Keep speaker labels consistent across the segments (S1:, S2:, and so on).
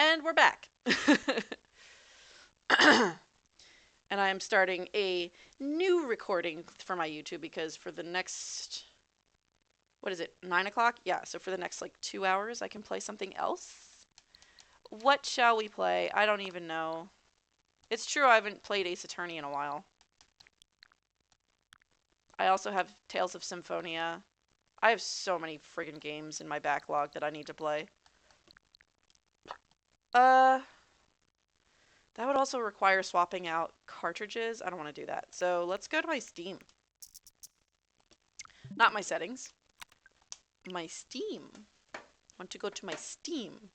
S1: And we're back. And I am starting a new recording for my YouTube because for the next, what is it, 9 o'clock? Yeah, so for the next like 2 hours, I can play something else. What shall we play? I don't even know. It's true, I haven't played Ace Attorney in a while. I also have Tales of Symphonia. I have so many friggin' games in my backlog that I need to play. Uh, that would also require swapping out cartridges. I don't want to do that. So let's go to my Steam. Not my settings. My Steam. I want to go to my Steam.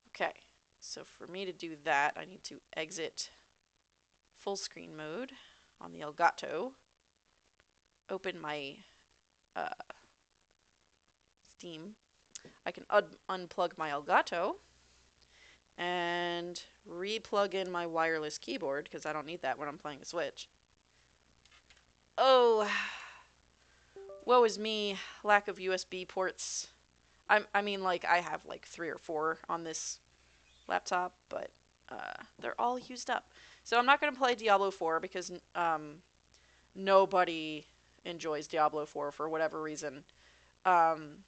S1: Okay, so for me to do that, I need to exit full screen mode on the Elgato. Open my Steam. I can unplug my Elgato and re-plug in my wireless keyboard because I don't need that when I'm playing the Switch. Oh, woe is me, lack of USB ports. I mean, like, I have like 3 or 4 on this laptop, but they're all used up. So I'm not going to play Diablo 4 because nobody enjoys Diablo 4 for whatever reason. Um,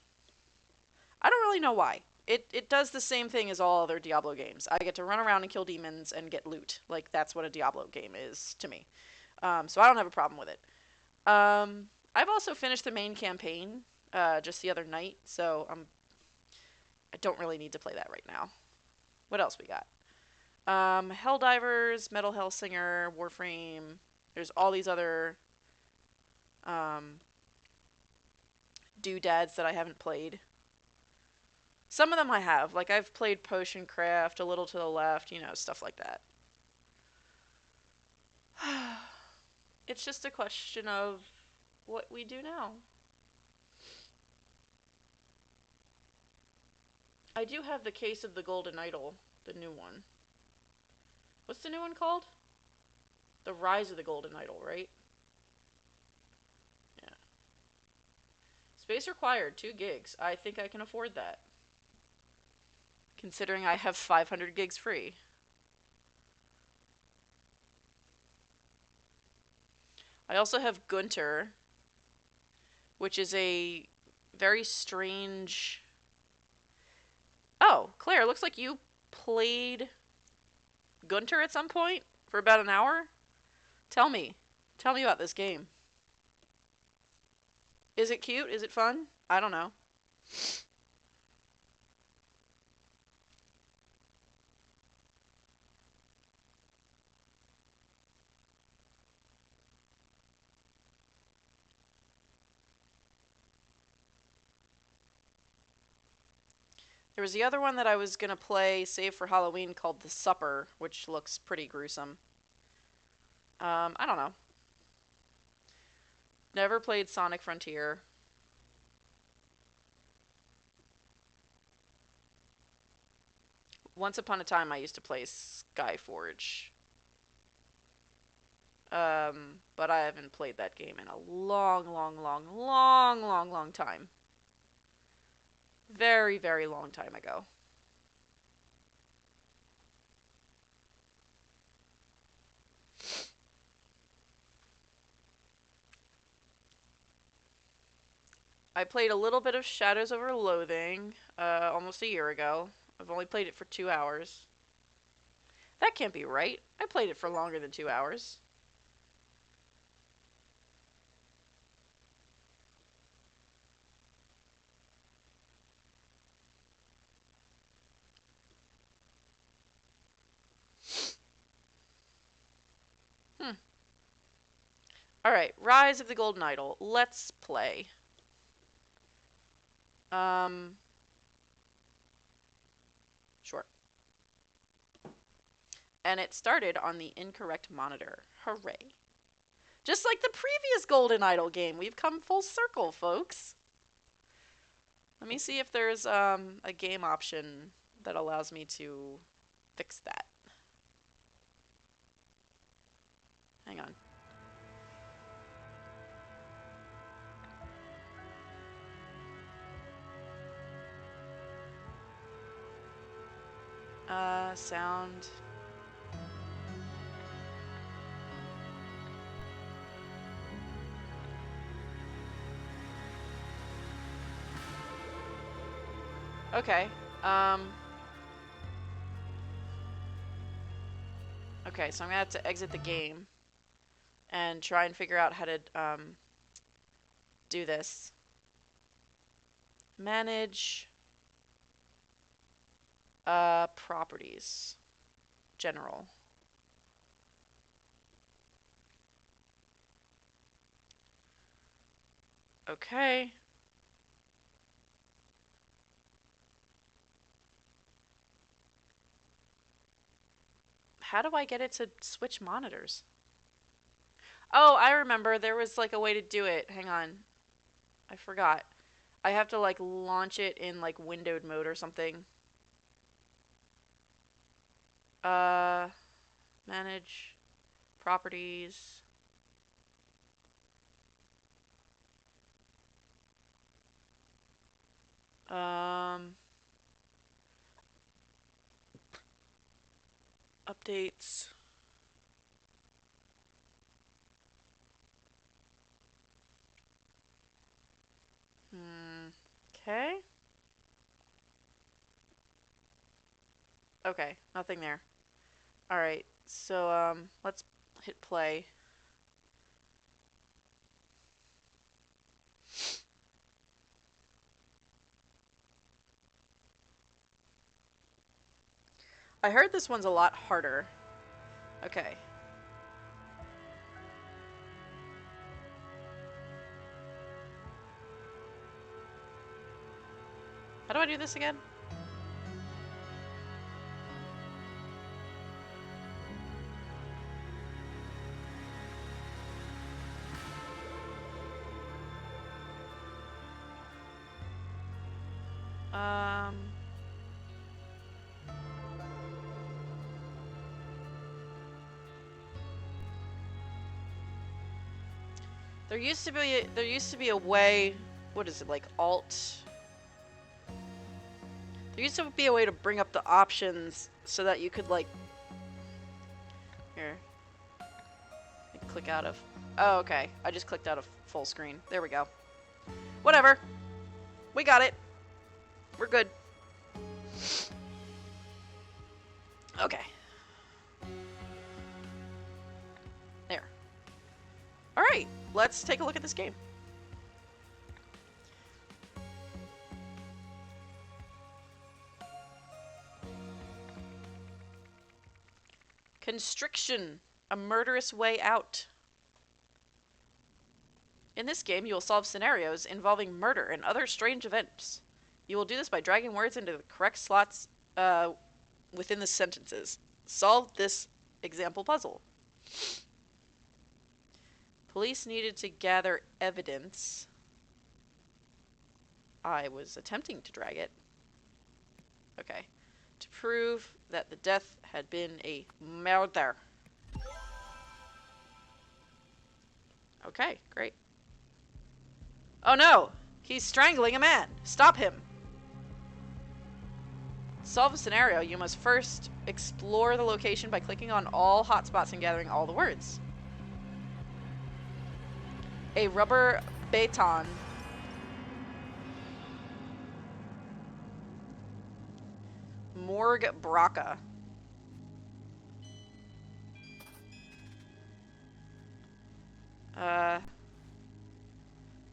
S1: I don't really know why. It does the same thing as all other Diablo games. I get to run around and kill demons and get loot. Like, that's what a Diablo game is to me. So I don't have a problem with it. I've also finished the main campaign just the other night, so I don't really need to play that right now. What else we got? Helldivers, Metal Hellsinger, Warframe. There's all these other um, doodads that I haven't played. Some of them I have. Like, I've played Potion Craft, A Little to the Left, stuff like that. It's just a question of what we do now. I do have the Case of the Golden Idol, the new one. What's the new one called? The Rise of the Golden Idol, right? Yeah. Space required, 2 gigs. I think I can afford that. Considering I have 500 gigs free. I also have Gunter, which is a very strange... Oh, Claire, looks like you played Gunter at some point for about an hour? Tell me. Tell me about this game. Is it cute? Is it fun? I don't know. There was the other one that I was gonna play, save for Halloween, called The Supper, which looks pretty gruesome. I don't know. Never played Sonic Frontier. Once upon a time, I used to play Skyforge. But I haven't played that game in a long, long, long, long, long, long time. Very, very long time ago. I played a little bit of Shadows over Loathing almost a year ago. I've only played it for 2 hours. That can't be right. I played it for longer than 2 hours. Hmm. Alright, Rise of the Golden Idol. Let's play. Um, sure. And it started on the incorrect monitor. Hooray. Just like the previous Golden Idol game, we've come full circle, folks. Let me see if there's a game option that allows me to fix that. Hang on. Sound. Okay. Okay, so I'm gonna have to exit the game and try and figure out how to do this. Manage properties. General. Okay. How do I get it to switch monitors? Oh, I remember. There was like a way to do it. Hang on. I forgot. I have to like launch it in like windowed mode or something. Uh, manage properties. Um, updates. Okay. Okay, nothing there. All right. So let's hit play. I heard this one's a lot harder. Okay. How do I do this again? Um, there used to be a way. What is it, like Alt? There used to be a way to bring up the options so that you could like. Here. Click out of. Oh, okay. I just clicked out of full screen. There we go. Whatever. We got it. We're good. Okay. There. All right. Let's take a look at this game. Constriction, a murderous way out. In this game, you will solve scenarios involving murder and other strange events. You will do this by dragging words into the correct slots within the sentences. Solve this example puzzle. Police needed to gather evidence. I was attempting to drag it. Okay. To prove that the death had been a murder. Okay, great. Oh no! He's strangling a man! Stop him! To solve a scenario, you must first explore the location by clicking on all hotspots and gathering all the words. A rubber baton. Morgue Braca.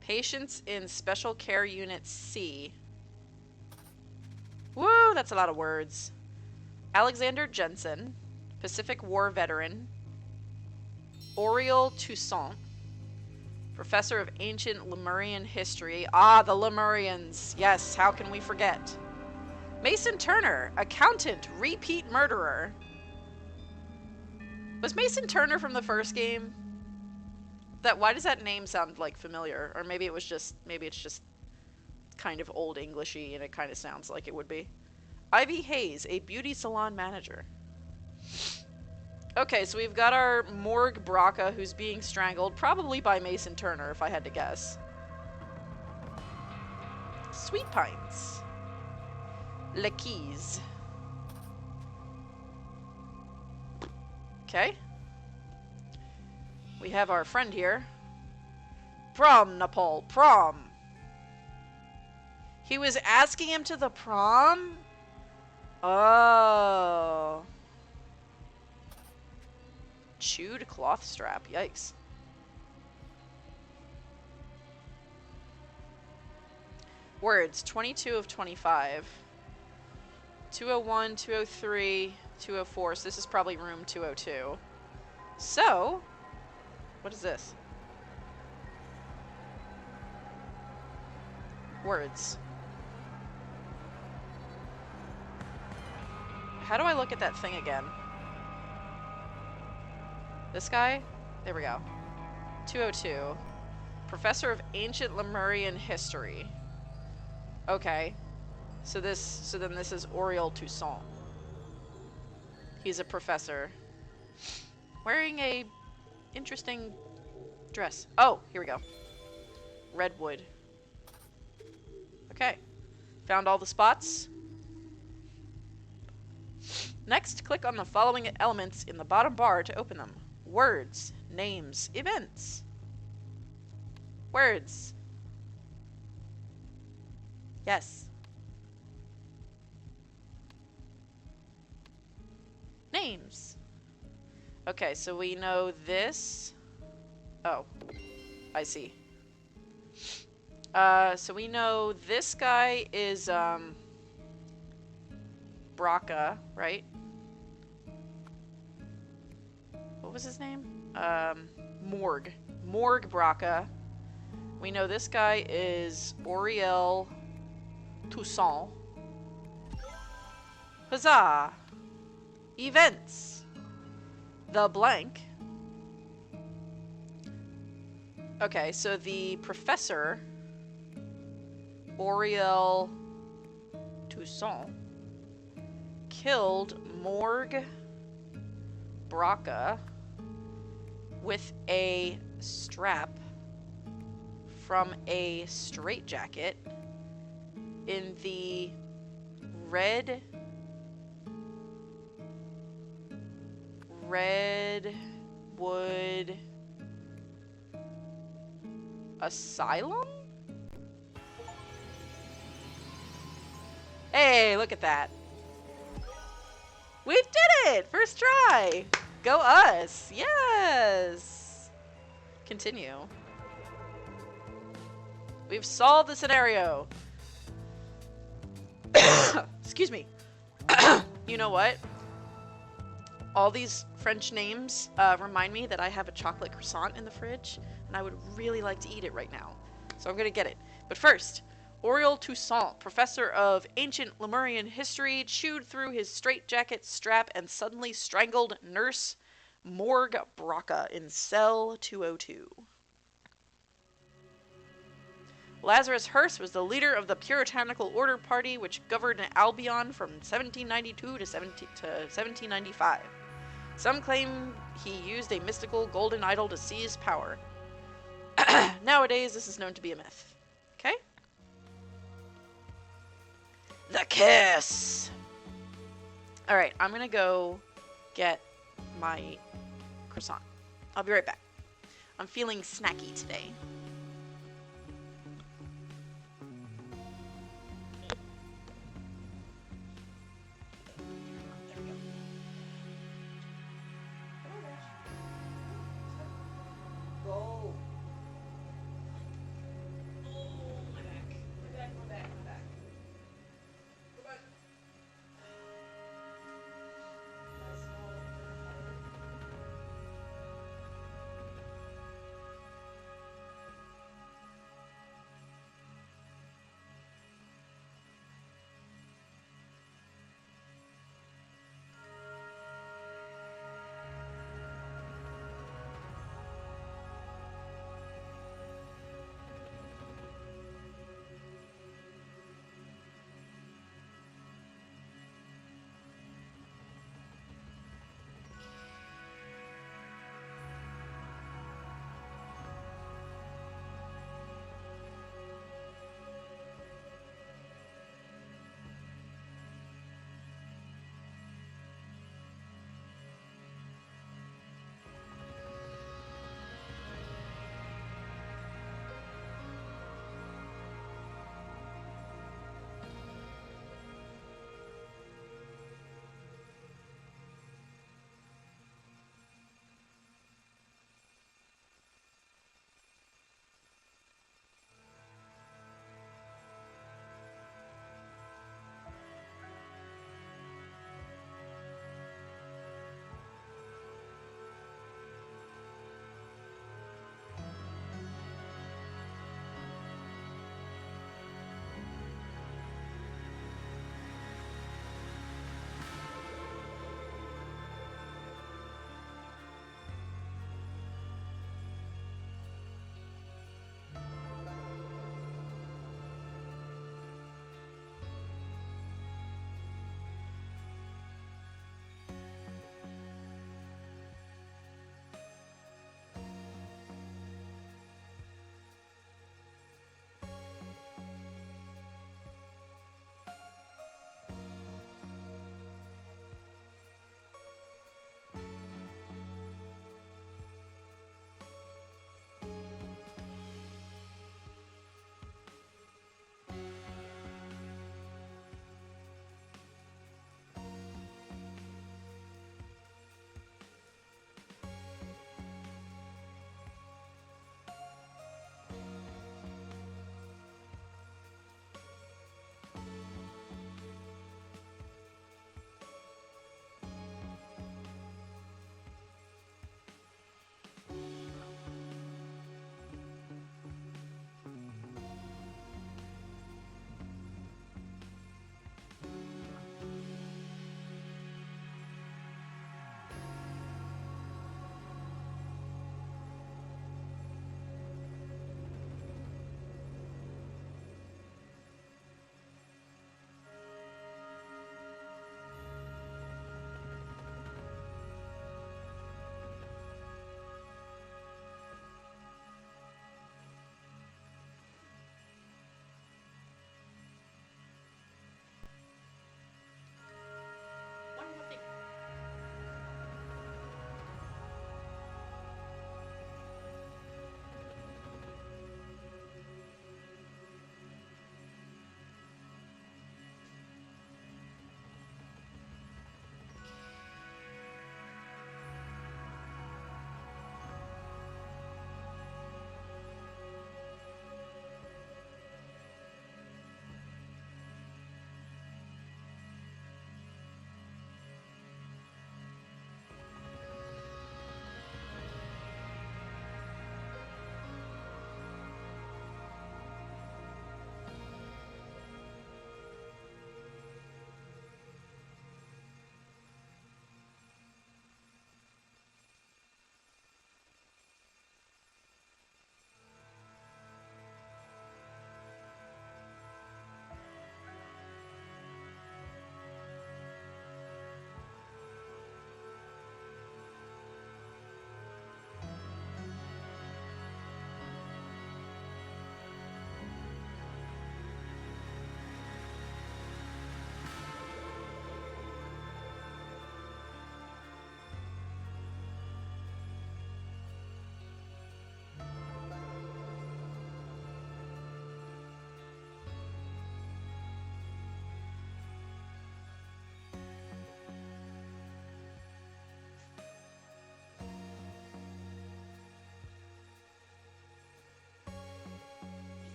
S1: Patients in Special Care Unit C. Woo, that's a lot of words. Alexander Jensen, Pacific War veteran. Oriole Toussaint, professor of ancient Lemurian history. Ah, the Lemurians. Yes, how can we forget? Mason Turner, accountant, repeat murderer. Was Mason Turner from the first game? Why does that name sound like familiar? Or maybe it's just kind of old Englishy and it kind of sounds like it would be. Ivy Hayes, a beauty salon manager. Okay, so we've got our Morgue Braca who's being strangled, probably by Mason Turner if I had to guess. Sweet Pines. Le Keys. Okay. We have our friend here. Prom, Nepal. Prom. He was asking him to the prom? Oh. Chewed cloth strap. Yikes. Words. 22 of 25. 201, 203, 204. So this is probably room 202. So, what is this? Words. How do I look at that thing again? This guy? There we go. 202. Professor of Ancient Lemurian History. Okay. So then this is Auriel Toussaint. He's a professor. Wearing a interesting dress. Oh, here we go. Redwood. Okay. Found all the spots. Next, click on the following elements in the bottom bar to open them. Words, names, events. Words. Yes. Names. Okay, so we know this. Oh, I see. So we know this guy is, Braca, right? What was his name? Morg. Morg Braca. We know this guy is Auriel Toussaint. Huzzah! Events. The blank. Okay, so the professor, Auriel Toussaint, killed Morg Braca with a strap from a straitjacket in the Redwood Asylum? Hey, look at that. We did it! First try! Go us! Yes! Continue. We've solved the scenario. Excuse me. You know what? All these French names remind me that I have a chocolate croissant in the fridge, and I would really like to eat it right now. So I'm gonna get it. But first, Auriel Toussaint, professor of ancient Lemurian history, chewed through his straitjacket strap and suddenly strangled Nurse Morg Braca in cell 202. Lazarus Hearst was the leader of the Puritanical Order Party, which governed Albion from 1792 to 1795. Some claim he used a mystical golden idol to seize power. Nowadays, this is known to be a myth. Okay? The kiss! Alright, I'm gonna go get my croissant. I'll be right back. I'm feeling snacky today.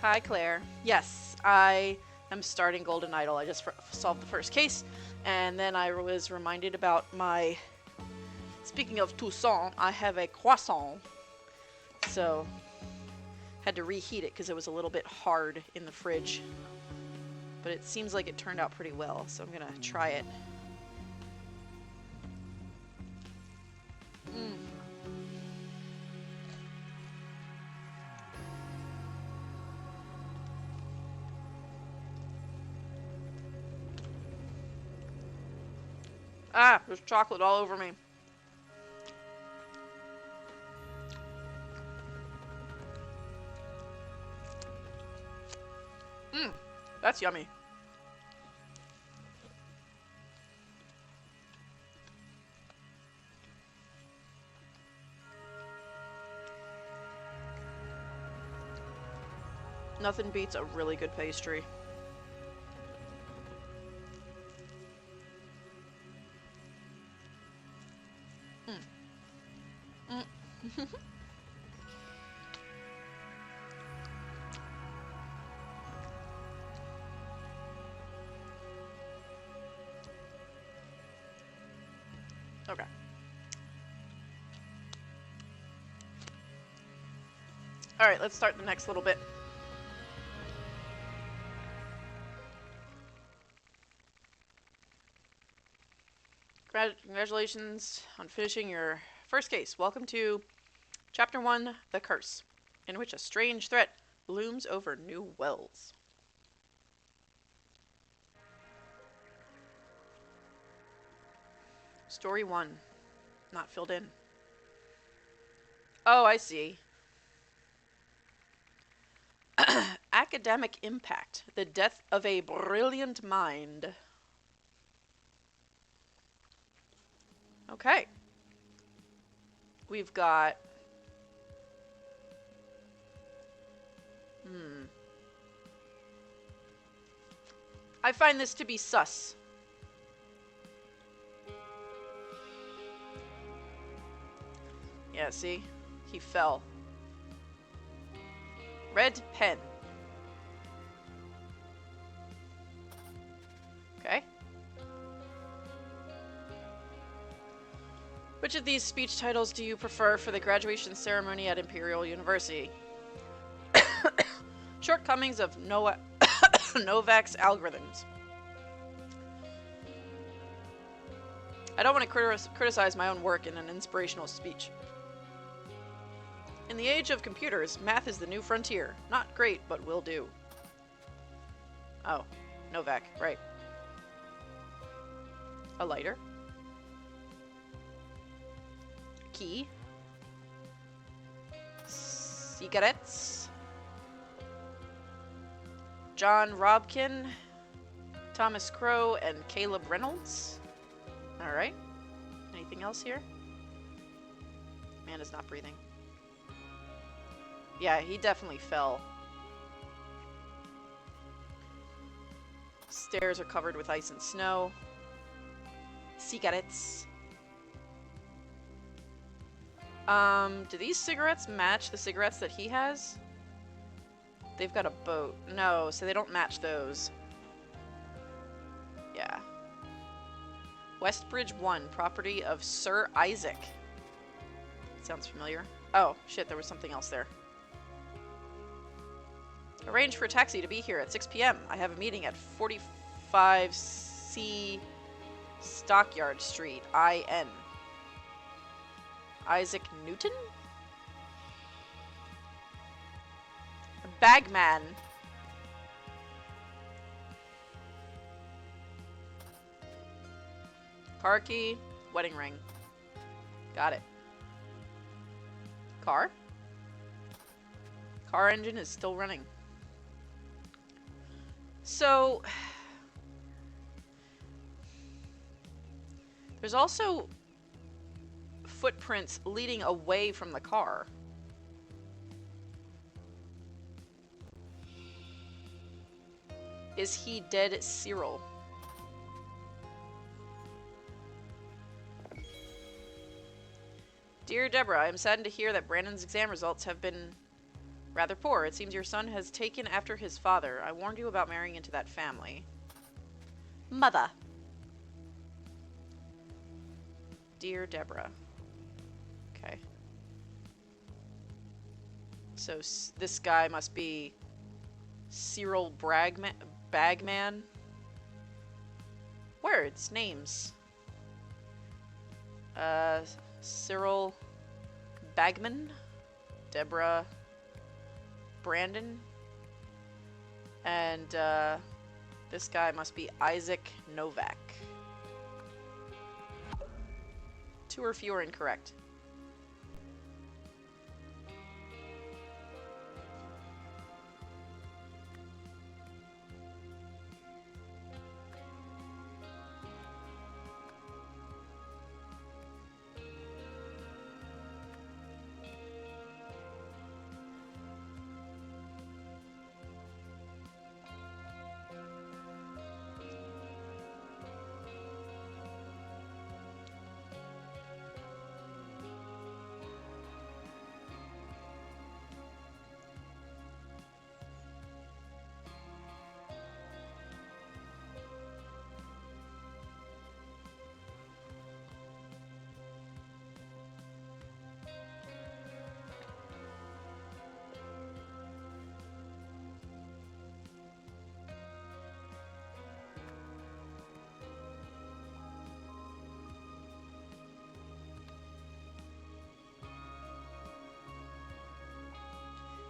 S1: Hi, Claire. Yes, I am starting Golden Idol. I just solved the first case, and then I was reminded about my... Speaking of Toussaint, I have a croissant, so had to reheat it because it was a little bit hard in the fridge. But it seems like it turned out pretty well, so I'm gonna try it. Ah, there's chocolate all over me. That's yummy. Nothing beats a really good pastry. Okay. Alright, let's start the next little bit. Congratulations on finishing your first case. Welcome to Chapter 1, The Curse, in which a strange threat looms over New Wells. Story 1. Not filled in. Oh, I see. Academic impact. The death of a brilliant mind. Okay. We've got... I find this to be sus. Yeah, see? He fell. Red pen. Okay. Which of these speech titles do you prefer for the graduation ceremony at Imperial University? Shortcomings of Novak's algorithms. I don't want to criticize my own work in an inspirational speech. In the age of computers, math is the new frontier. Not great, but will do. Oh, Novak, right. A lighter. Key. Cigarettes. John Robkin, Thomas Crow, and Caleb Reynolds. Alright. Anything else here? Man is not breathing. Yeah, he definitely fell. Stairs are covered with ice and snow. Cigarettes. Do these cigarettes match the cigarettes that he has? They've got a boat. No, so they don't match those. Yeah. Westbridge 1, property of Sir Isaac. Sounds familiar. Oh, shit, there was something else there. Arrange for a taxi to be here at 6 p.m. I have a meeting at 45C Stockyard Street, IN. Isaac Newton? Bagman. Car key, wedding ring. Got it. Car? Car engine is still running. So, there's also footprints leading away from the car. Is he dead, Cyril? Dear Deborah, I am saddened to hear that Brandon's exam results have been Rather poor. It seems your son has taken after his father. I warned you about marrying into that family. Mother. Dear Deborah. Okay. So this guy must be Cyril Bagman. Words, names. Cyril Bagman, Deborah Brandon, and this guy must be Isaac Novak. 2 or fewer incorrect.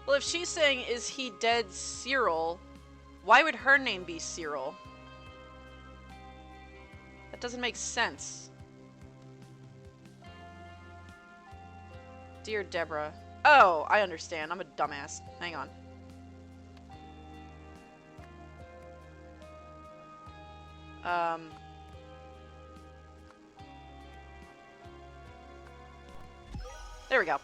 S1: Well, if she's saying, is he dead Cyril, why would her name be Cyril? That doesn't make sense. Dear Deborah. Oh, I understand. I'm a dumbass. Hang on. There we go.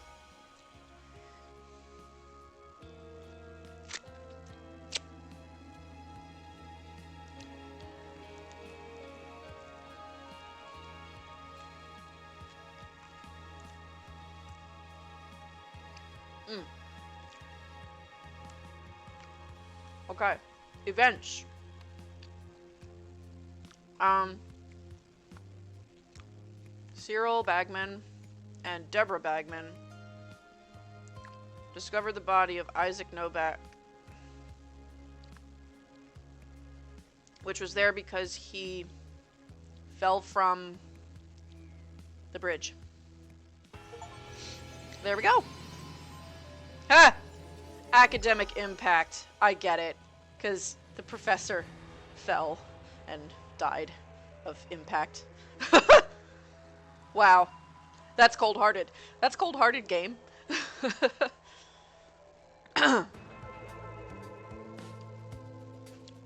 S1: Okay. Events. Cyril Bagman and Deborah Bagman discovered the body of Isaac Novak, which was there because he fell from the bridge. There we go. Ha! Academic impact. I get it. Because the professor fell and died of impact. Wow. That's cold-hearted. That's cold-hearted, game.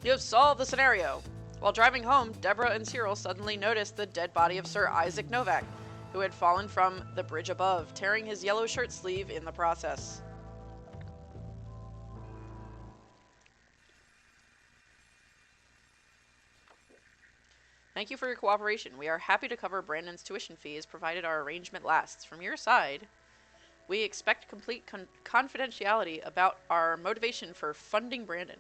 S1: You have solved the scenario. While driving home, Deborah and Cyril suddenly noticed the dead body of Sir Isaac Novak, who had fallen from the bridge above, tearing his yellow shirt sleeve in the process. Thank you for your cooperation. We are happy to cover Brandon's tuition fees, provided our arrangement lasts. From your side, we expect complete confidentiality about our motivation for funding Brandon.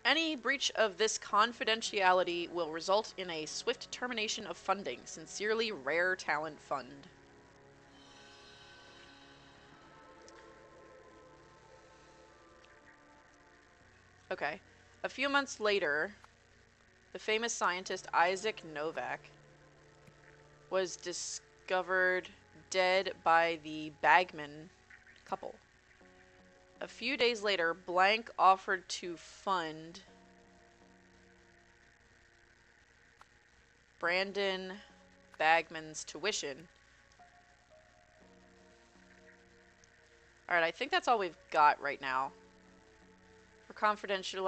S1: Any breach of this confidentiality will result in a swift termination of funding. Sincerely, Rare Talent Fund. Okay. A few months later, the famous scientist Isaac Novak was discovered dead by the Bagman couple. A few days later, Blank offered to fund Brandon Bagman's tuition. Alright, I think that's all we've got right now. For confidential...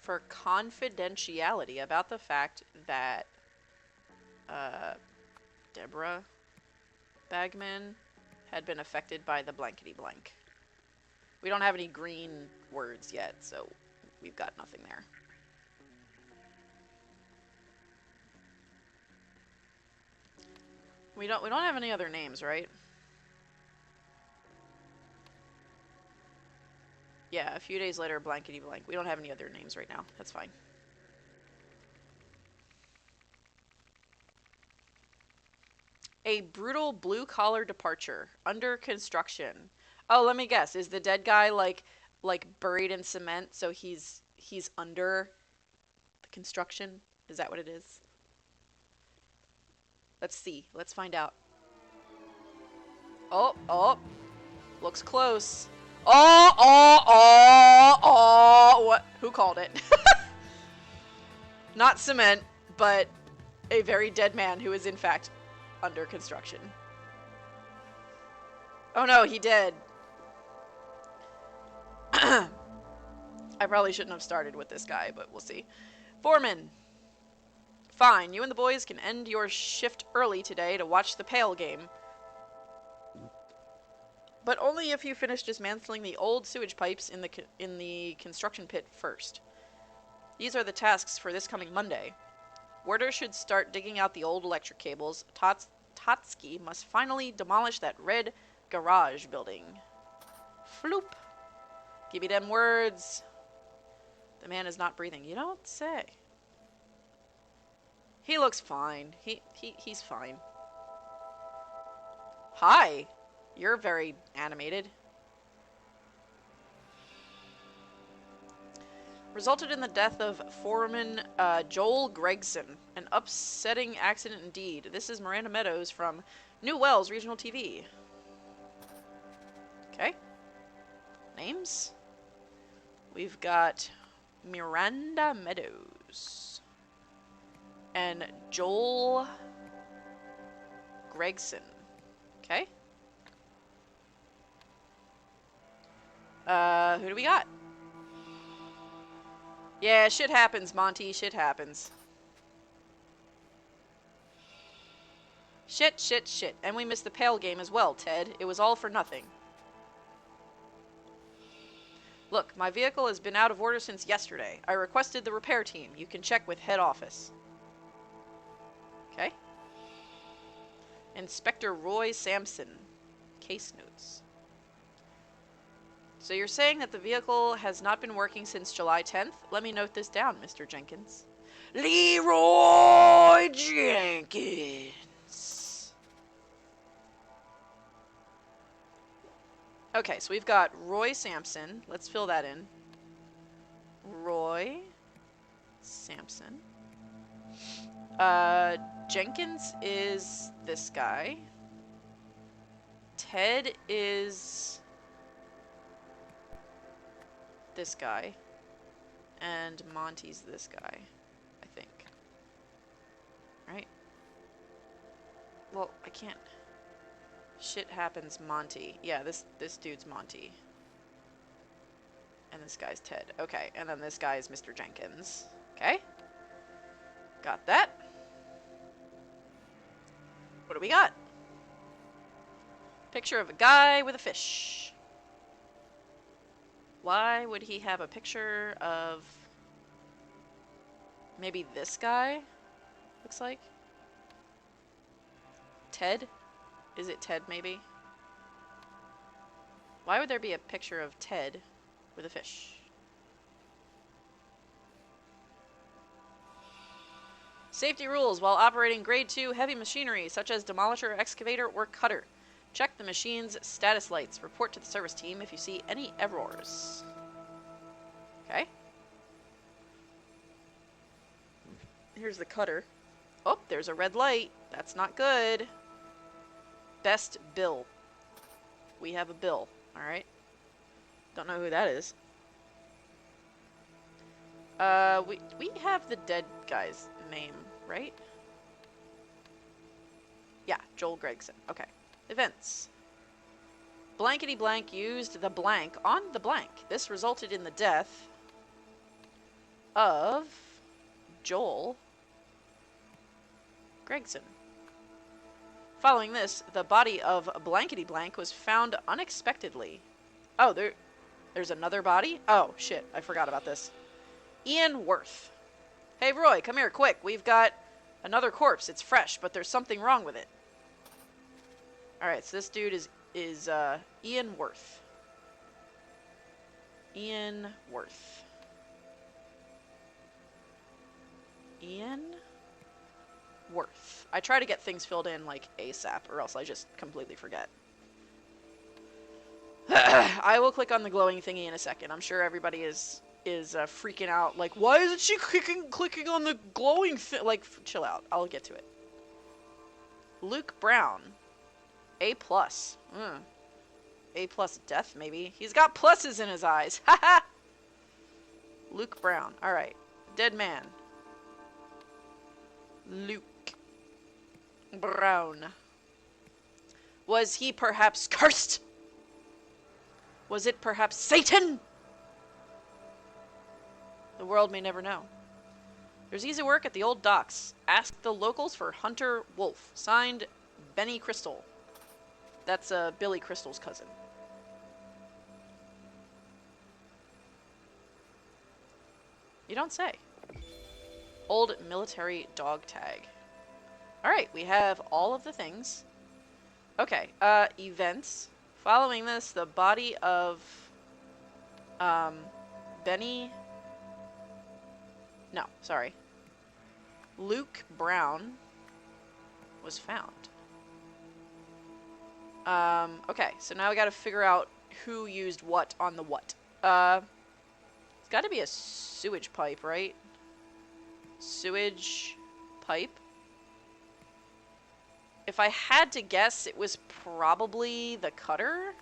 S1: For confidentiality about the fact that Deborah Bagman had been affected by the blankety blank. We don't have any green words yet, so we've got nothing there. We don't have any other names, right? Yeah, a few days later, blankety blank. We don't have any other names right now. That's fine. A brutal blue-collar departure. Under construction. Oh, let me guess. Is the dead guy like buried in cement, so he's under the construction? Is that what it is? Let's see. Let's find out. Oh. Looks close. Oh. What? Who called it? Not cement, but a very dead man who is in fact under construction. Oh no, he did. I probably shouldn't have started with this guy, but we'll see. Foreman. Fine, you and the boys can end your shift early today to watch the Pale game. But only if you finish dismantling the old sewage pipes in the construction pit first. These are the tasks for this coming Monday. Werder should start digging out the old electric cables. Totsky must finally demolish that red garage building. Floop. Give me them words. The man is not breathing. You don't say. He looks fine. He's fine. Hi. You're very animated. Resulted in the death of foreman Joel Gregson. An upsetting accident indeed. This is Miranda Meadows from New Wells Regional TV. Okay. Names? We've got Miranda Meadows. And Joel Gregson. Okay. Who do we got? Yeah, shit happens, Monty. Shit happens. Shit. And we missed the Pale game as well, Ted. It was all for nothing. Look, my vehicle has been out of order since yesterday. I requested the repair team. You can check with head office. Okay. Inspector Roy Sampson. Case notes. So you're saying that the vehicle has not been working since July 10th? Let me note this down, Mr. Jenkins. Leroy Jenkins. Okay, so we've got Roy Sampson. Let's fill that in. Roy Sampson. Jenkins is this guy. Ted is this guy. And Monty's this guy, I think. Right? Well, I can't. Shit happens, Monty. Yeah, this dude's Monty. And this guy's Ted. Okay, and then this guy is Mr. Jenkins. Okay. Got that. What do we got? Picture of a guy with a fish. Why would he have a picture of maybe this guy? Looks like. Ted? Is it Ted, maybe? Why would there be a picture of Ted with a fish? Safety rules while operating grade 2 heavy machinery such as demolisher, excavator, or cutter. Check the machine's status lights. Report to the service team if you see any errors. Okay. Here's the cutter. Oh, there's a red light. That's not good. Best bill. We have a bill. Alright. Don't know who that is. We have the dead guy's name, right? Yeah, Joel Gregson. Okay. Events. Blankety blank used the blank on the blank. This resulted in the death of Joel Gregson. Following this, the body of Blankety Blank was found unexpectedly. Oh, there's another body? Oh, shit, I forgot about this. Ian Worth. Hey, Roy, come here, quick. We've got another corpse. It's fresh, but there's something wrong with it. Alright, so this dude is Ian Worth. Ian Worth. Ian Worth. I try to get things filled in, like, ASAP, or else I just completely forget. I will click on the glowing thingy in a second. I'm sure everybody is freaking out, like, why isn't she clicking on the glowing thing? Like, chill out. I'll get to it. Luke Brown. A+. A+ death, maybe. He's got pluses in his eyes. Haha! Luke Brown. Alright. Dead man. Luke Brown. Was he perhaps cursed? Was it perhaps Satan? The world may never know. There's easy work at the old docks. Ask the locals for Hunter Wolf. Signed, Benny Crystal. That's Billy Crystal's cousin. You don't say. Old military dog tag. Alright, we have all of the things. Okay, events. Following this, the body of Benny... No, sorry. Luke Brown was found. Okay, so now we gotta figure out who used what on the what. It's gotta be a sewage pipe, right? Sewage pipe. If I had to guess, it was probably the cutter.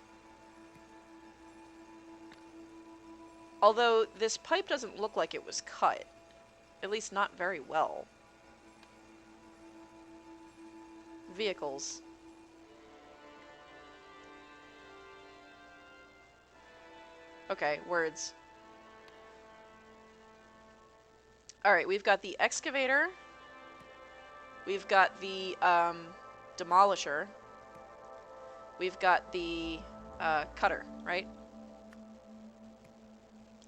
S1: Although, this pipe doesn't look like it was cut. At least not very well. Vehicles. Okay, words. Alright, we've got the excavator. We've got the, demolisher. We've got the, cutter, right?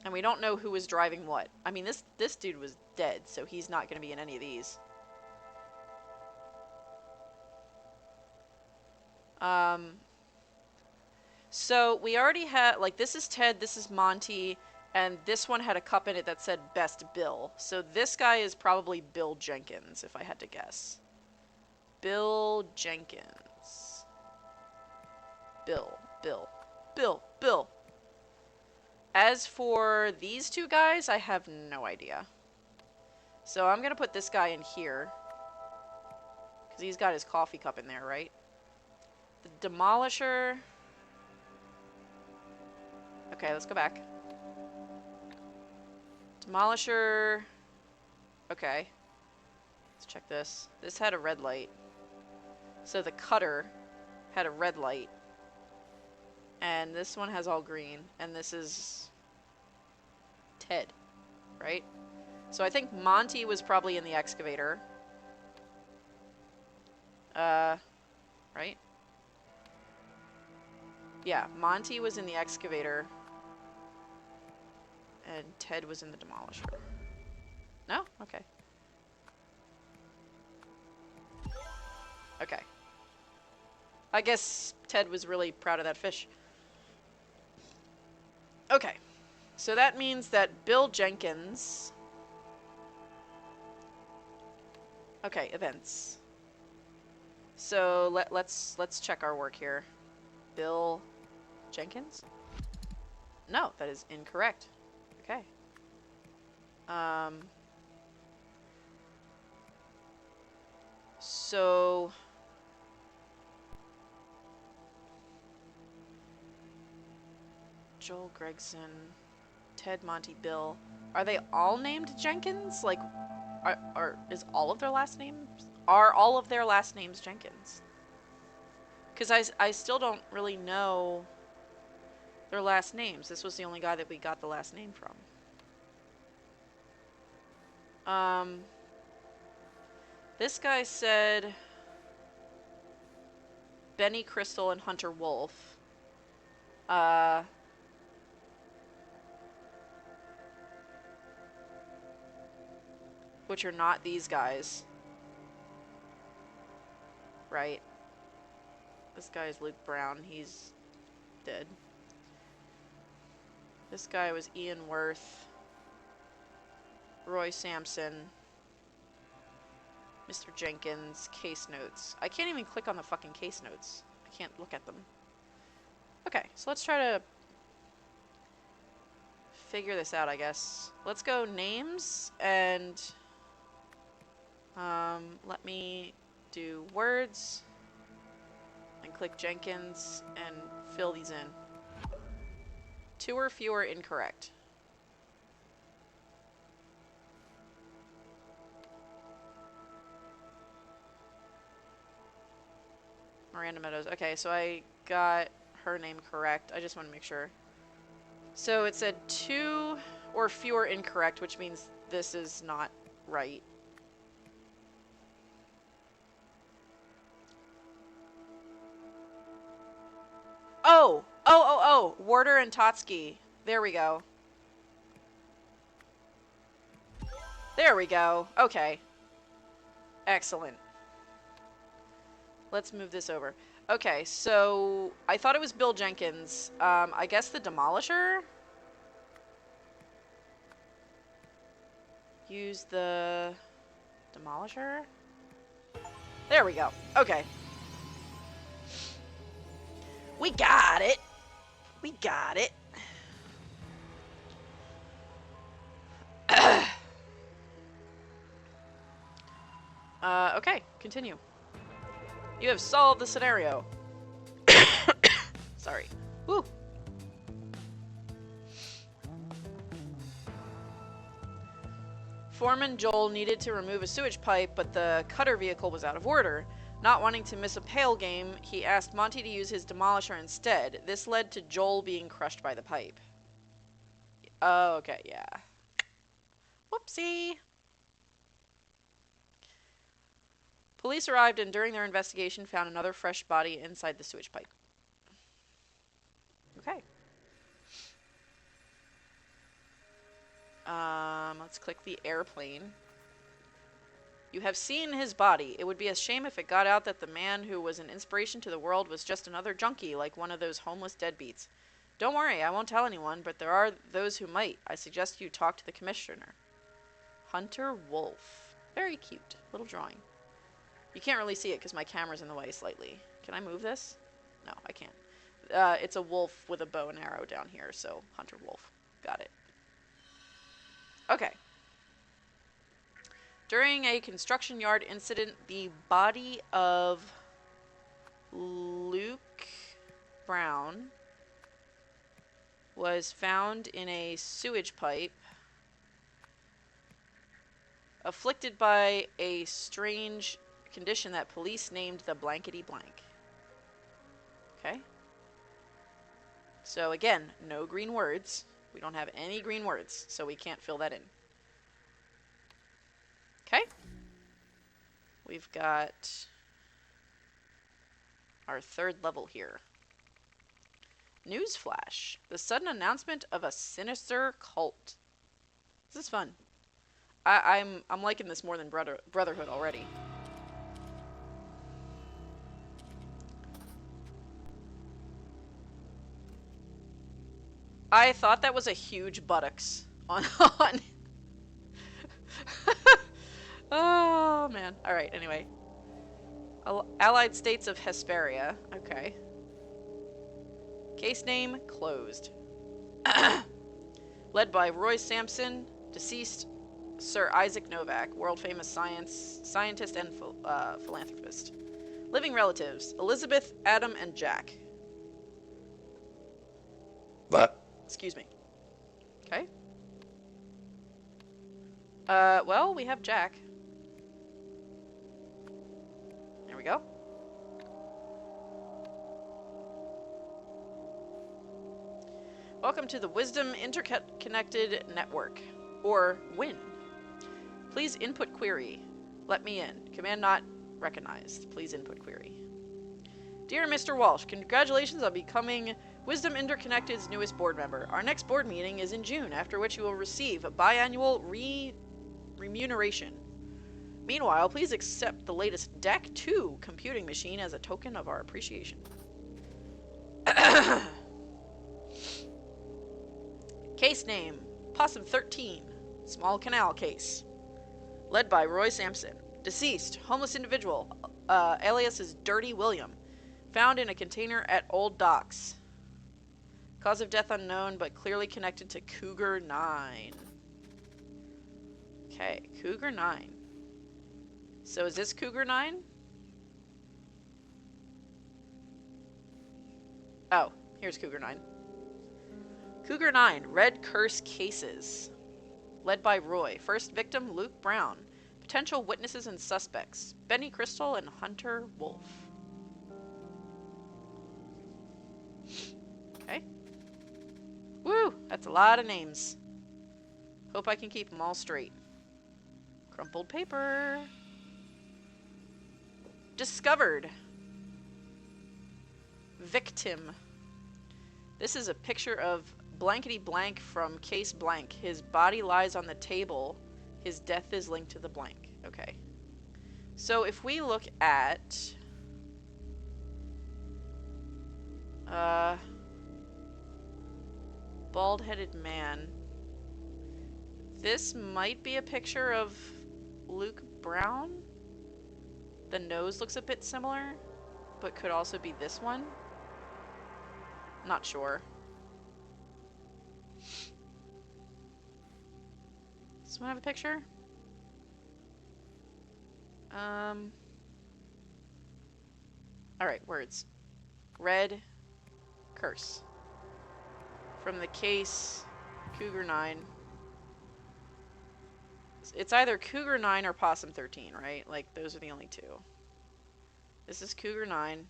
S1: And we don't know who was driving what. I mean, this dude was dead, so he's not going to be in any of these. So we already had, like, this is Ted, this is Monty, and this one had a cup in it that said Best Bill. So this guy is probably Bill Jenkins, if I had to guess. Bill Jenkins. Bill. As for these two guys, I have no idea. So I'm going to put this guy in here. Because he's got his coffee cup in there, right? The Demolisher... Okay, let's go back. Demolisher... Okay. Let's check this. This had a red light. So the cutter had a red light. And this one has all green. And this is... Ted. Right? So I think Monty was probably in the excavator. Right? Yeah, Monty was in the excavator. And Ted was in the demolisher. No? Okay. Okay. I guess Ted was really proud of that fish. Okay. So that means that Bill Jenkins... Okay, events. So let's check our work here. Bill Jenkins? No, that is incorrect. Okay. So Joel Gregson, Ted, Monty, Bill. Are they all named Jenkins? Like, is all of their last names? Are all of their last names Jenkins? Because I still don't really know their last names. This was the only guy that we got the last name from. This guy said... Benny Crystal and Hunter Wolf. Uh... Which are not these guys. Right. This guy is Luke Brown. He's dead. This guy was Ian Worth. Roy Sampson. Mr. Jenkins. Case notes. I can't even click on the fucking case notes. I can't look at them. Okay, so let's try to figure this out, I guess. Let's go names and let me do words and click Jenkins and fill these in. 2 or fewer incorrect. Miranda Meadows. Okay, so I got her name correct. I just want to make sure. So it said 2 or fewer incorrect, which means this is not right. Oh! Warder and Totsky. There we go. There we go. Okay. Excellent. Let's move this over. Okay, so I thought it was Bill Jenkins. I guess the Demolisher? Use the Demolisher? There we go. Okay. We got it. We got it. Okay, continue. You have solved the scenario. Sorry. Woo. Foreman Joel needed to remove a sewage pipe, but the cutter vehicle was out of order. Not wanting to miss a pail game, he asked Monty to use his demolisher instead. This led to Joel being crushed by the pipe. Oh, okay, yeah. Whoopsie. Police arrived and during their investigation found another fresh body inside the sewage pipe. Okay. Let's click the airplane. You have seen his body. It would be a shame if it got out that the man who was an inspiration to the world was just another junkie, like one of those homeless deadbeats. Don't worry, I won't tell anyone, but there are those who might. I suggest you talk to the commissioner. Hunter Wolf. Very cute. Little drawing. You can't really see it because my camera's in the way slightly. Can I move this? No, I can't. It's a wolf with a bow and arrow down here, so Hunter Wolf. Got it. Okay. During a construction yard incident, the body of Luke Brown was found in a sewage pipe, afflicted by a strange condition that police named the blankety blank. Okay. So again, no green words. We don't have any green words, so we can't fill that in. Okay. We've got our 3rd level here. Newsflash. The sudden announcement of a sinister cult. This is fun. I'm liking this more than Brotherhood already. I thought that was a huge buttocks on Oh, man. Alright, anyway. Allied States of Hesperia. Okay. Case name, closed. Led by Roy Sampson, deceased Sir Isaac Novak, world-famous scientist and philanthropist. Living relatives, Elizabeth, Adam, and Jack.
S2: What?
S1: Excuse me. Okay. Well, we have Jack. There we go. Welcome to the Wisdom Interconnected Network, or WIN. Please input query. Let me in. Command not recognized. Please input query. Dear Mr. Walsh, congratulations on becoming Wisdom Interconnected's newest board member. Our next board meeting is in June, after which you will receive a biannual remuneration. Meanwhile, please accept the latest DEC 2 computing machine as a token of our appreciation. Case name, Possum 13, Small Canal Case. Led by Roy Sampson. Deceased, homeless individual, alias is Dirty William. Found in a container at Old Docks. Cause of death unknown, but clearly connected to Cougar 9. Okay, Cougar 9. So is this Cougar 9? Oh, here's Cougar 9. Cougar 9, Red Curse Cases. Led by Roy. First victim, Luke Brown. Potential witnesses and suspects, Benny Crystal and Hunter Wolf. Okay. Woo! That's a lot of names. Hope I can keep them all straight. Crumpled paper. Discovered. Victim. This is a picture of blankety blank from case blank. His body lies on the table. His death is linked to the blank. Okay. So if we look at... bald-headed man. This might be a picture of Luke Brown. The nose looks a bit similar, but could also be this one. Not sure. Does this one have a picture? Alright, words. Red Curse. From the case Cougar 9. It's either Cougar 9 or Possum 13, right? Like, those are the only two. This is Cougar 9.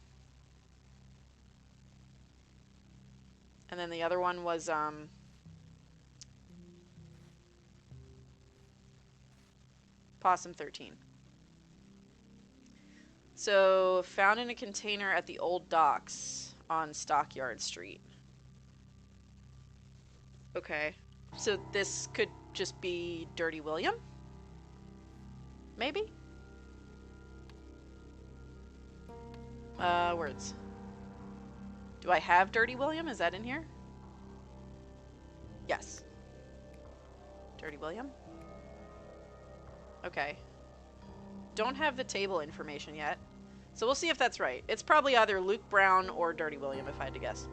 S1: And then the other one was, Possum 13. So, found in a container at the Old Docks on Stockyard Street. Okay. So this could just be Dirty William? Maybe? Words. Do I have Dirty William? Is that in here? Yes. Dirty William? Okay. Don't have the table information yet. So we'll see if that's right. It's probably either Luke Brown or Dirty William, if I had to guess.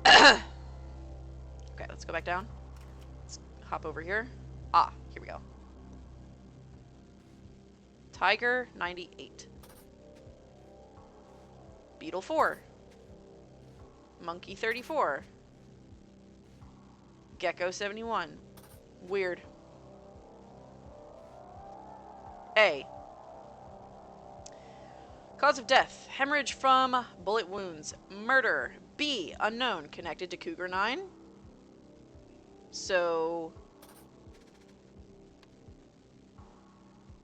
S1: Okay, let's go back down. Let's hop over here. Ah, here we go. Tiger 98. Beetle 4. Monkey 34. Gecko 71. Weird. A. Cause of death, hemorrhage from bullet wounds. Murder. B. Unknown, connected to Cougar 9. So...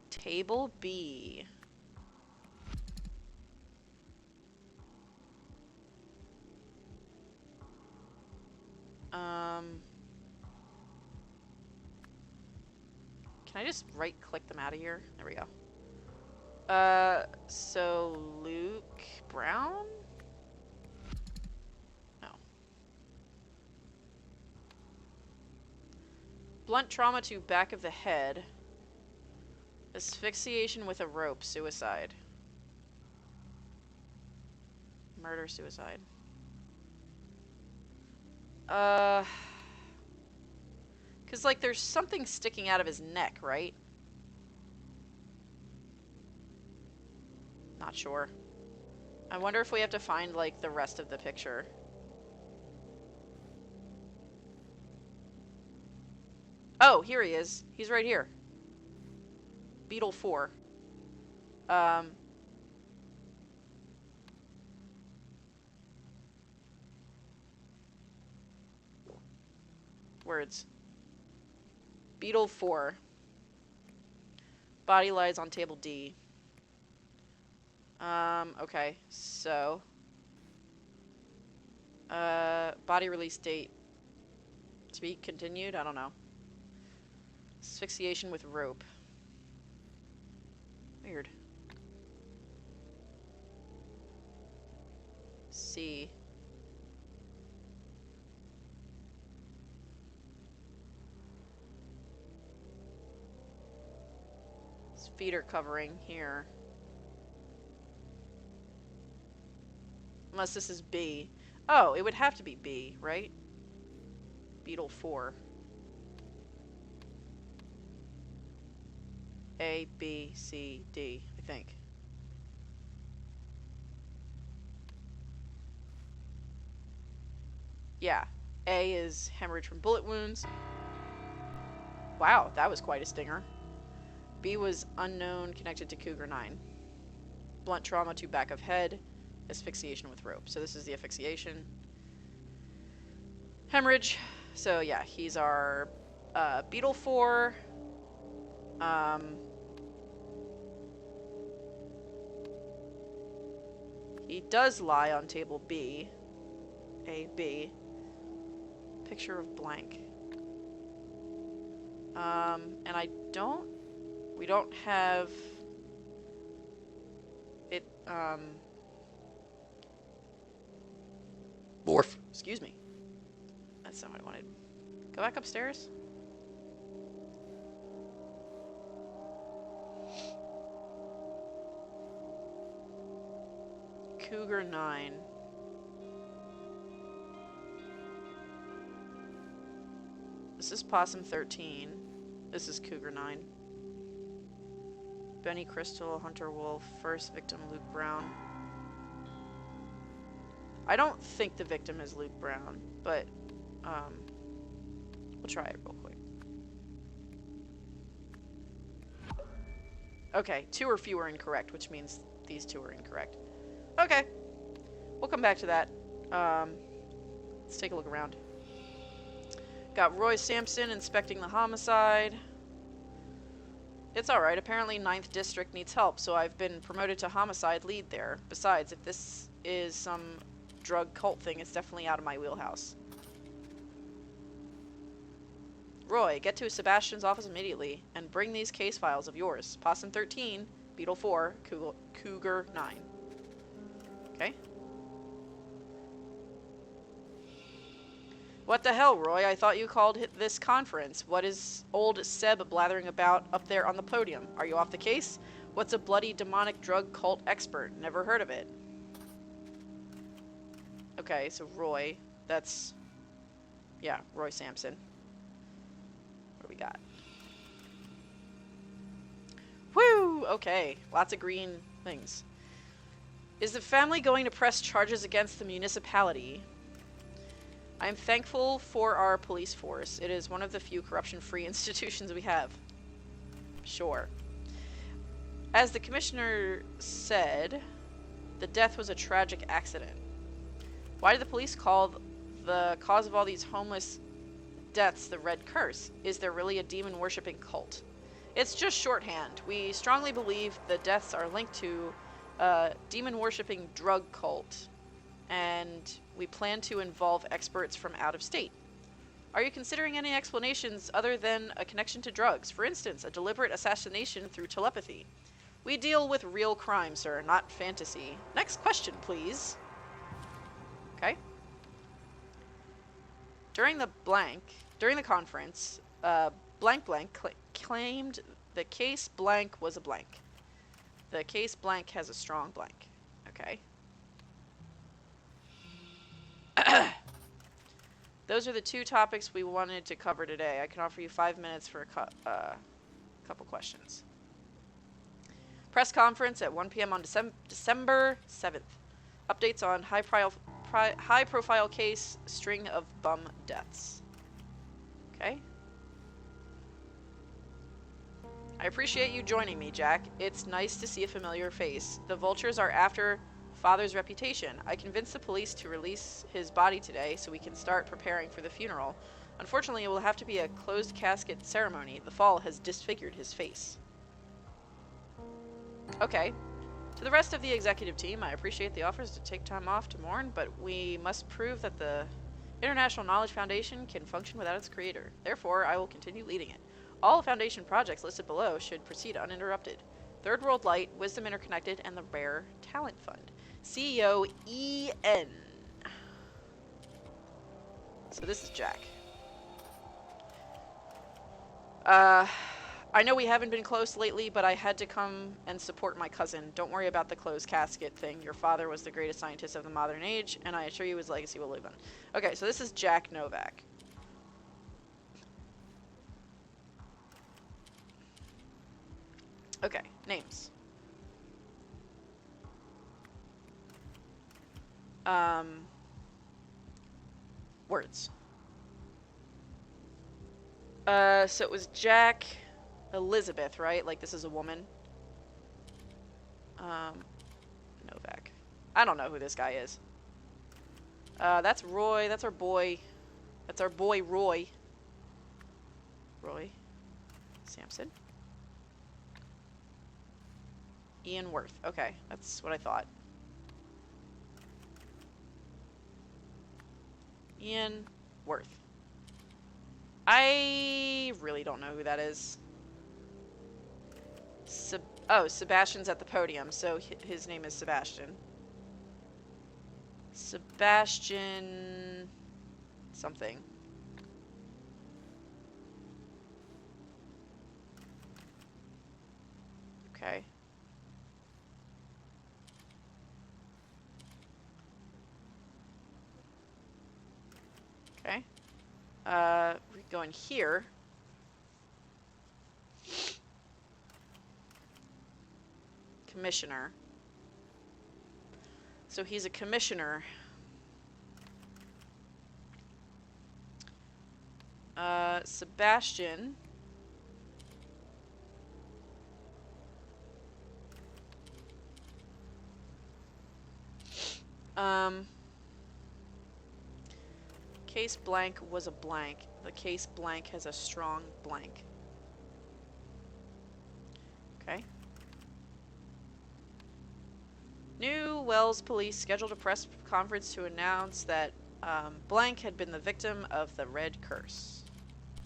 S1: Table B. Can I just right-click them out of here? There we go. So Luke Brown? No. Blunt trauma to back of the head. Asphyxiation with a rope. Suicide. Murder, suicide. Because, like, there's something sticking out of his neck, right? Not sure. I wonder if we have to find, like, the rest of the picture. Oh, here he is. He's right here. Beetle 4. Words. Beetle 4. Body lies on table D. Okay, so body release date to be continued. I don't know. Asphyxiation with rope. Weird. C. His feet are covering here. Unless this is B. Oh, it would have to be B, right? Beetle 4. A, B, C, D, I think. Yeah. A is hemorrhage from bullet wounds. Wow, that was quite a stinger. B was unknown, connected to Cougar 9. Blunt trauma to back of head. Asphyxiation with rope. So this is the asphyxiation. Hemorrhage. So yeah, he's our Beetle 4. He does lie on table B. A, B. Picture of blank. And we don't have it,
S2: Morph.
S1: excuse me. That's not what I wanted. Go back upstairs. Cougar 9. This is Possum 13. This is Cougar 9. Benny Crystal, Hunter Wolf, first victim Luke Brown. I don't think the victim is Luke Brown, but we'll try it real quick. Okay, 2 or fewer incorrect, which means these 2 are incorrect. Okay, we'll come back to that. Let's take a look around. Got Roy Sampson inspecting the homicide. It's alright, apparently 9th District needs help, so I've been promoted to homicide lead there. Besides, if this is some drug cult thing, it's definitely out of my wheelhouse. Roy, get to Sebastian's office immediately, and bring these case files of yours. Possum 13, Beetle 4, Cougar 9. Okay. What the hell, Roy? I thought you called this conference. What is old Seb blathering about up there on the podium? Are you off the case? What's a bloody demonic drug cult expert? Never heard of it. Okay, so Roy. That's... yeah, Roy Sampson. What do we got? Woo! Okay, lots of green things. Is the family going to press charges against the municipality? I am thankful for our police force. It is one of the few corruption-free institutions we have. Sure. As the commissioner said, the death was a tragic accident. Why did the police call the cause of all these homeless deaths the Red Curse? Is there really a demon-worshipping cult? It's just shorthand. We strongly believe the deaths are linked to a demon-worshipping drug cult, and we plan to involve experts from out of state. Are you considering any explanations other than a connection to drugs? For instance, a deliberate assassination through telepathy. We deal with real crime, sir, not fantasy. Next question, please. Okay. During the conference, blank claimed the case blank was a blank. The case blank has a strong blank. Okay. Those are the 2 topics we wanted to cover today. I can offer you 5 minutes for a couple questions. Press conference at 1 p.m. on December 7th. Updates on high-profile case, string of bum deaths. Okay. I appreciate you joining me, Jack. It's nice to see a familiar face. The vultures are after father's reputation. I convinced the police to release his body today so we can start preparing for the funeral. Unfortunately, it will have to be a closed casket ceremony. The fall has disfigured his face. Okay. To the rest of the executive team, I appreciate the offers to take time off to mourn, but we must prove that the International Knowledge Foundation can function without its creator. Therefore, I will continue leading it. All Foundation projects listed below should proceed uninterrupted. Third World Light, Wisdom Interconnected, and the Rare Talent Fund. CEO EN. So this is Jack. I know we haven't been close lately, but I had to come and support my cousin. Don't worry about the closed casket thing. Your father was the greatest scientist of the modern age, and I assure you his legacy will live on. Okay, so this is Jack Novak. Okay, names. Words. So it was Jack Elizabeth, right? Like, this is a woman. Novak. I don't know who this guy is. That's Roy. That's our boy. That's our boy, Roy. Roy Sampson. Ian Worth. Okay, that's what I thought. Ian Worth. I really don't know who that is. Oh, Sebastian's at the podium, so his name is Sebastian. Sebastian... something. Okay. Okay. We're going here. Commissioner. So he's a commissioner. Sebastian. Case blank was a blank. The case blank has a strong blank. Okay. New Wells police scheduled a press conference to announce that blank had been the victim of the Red Curse.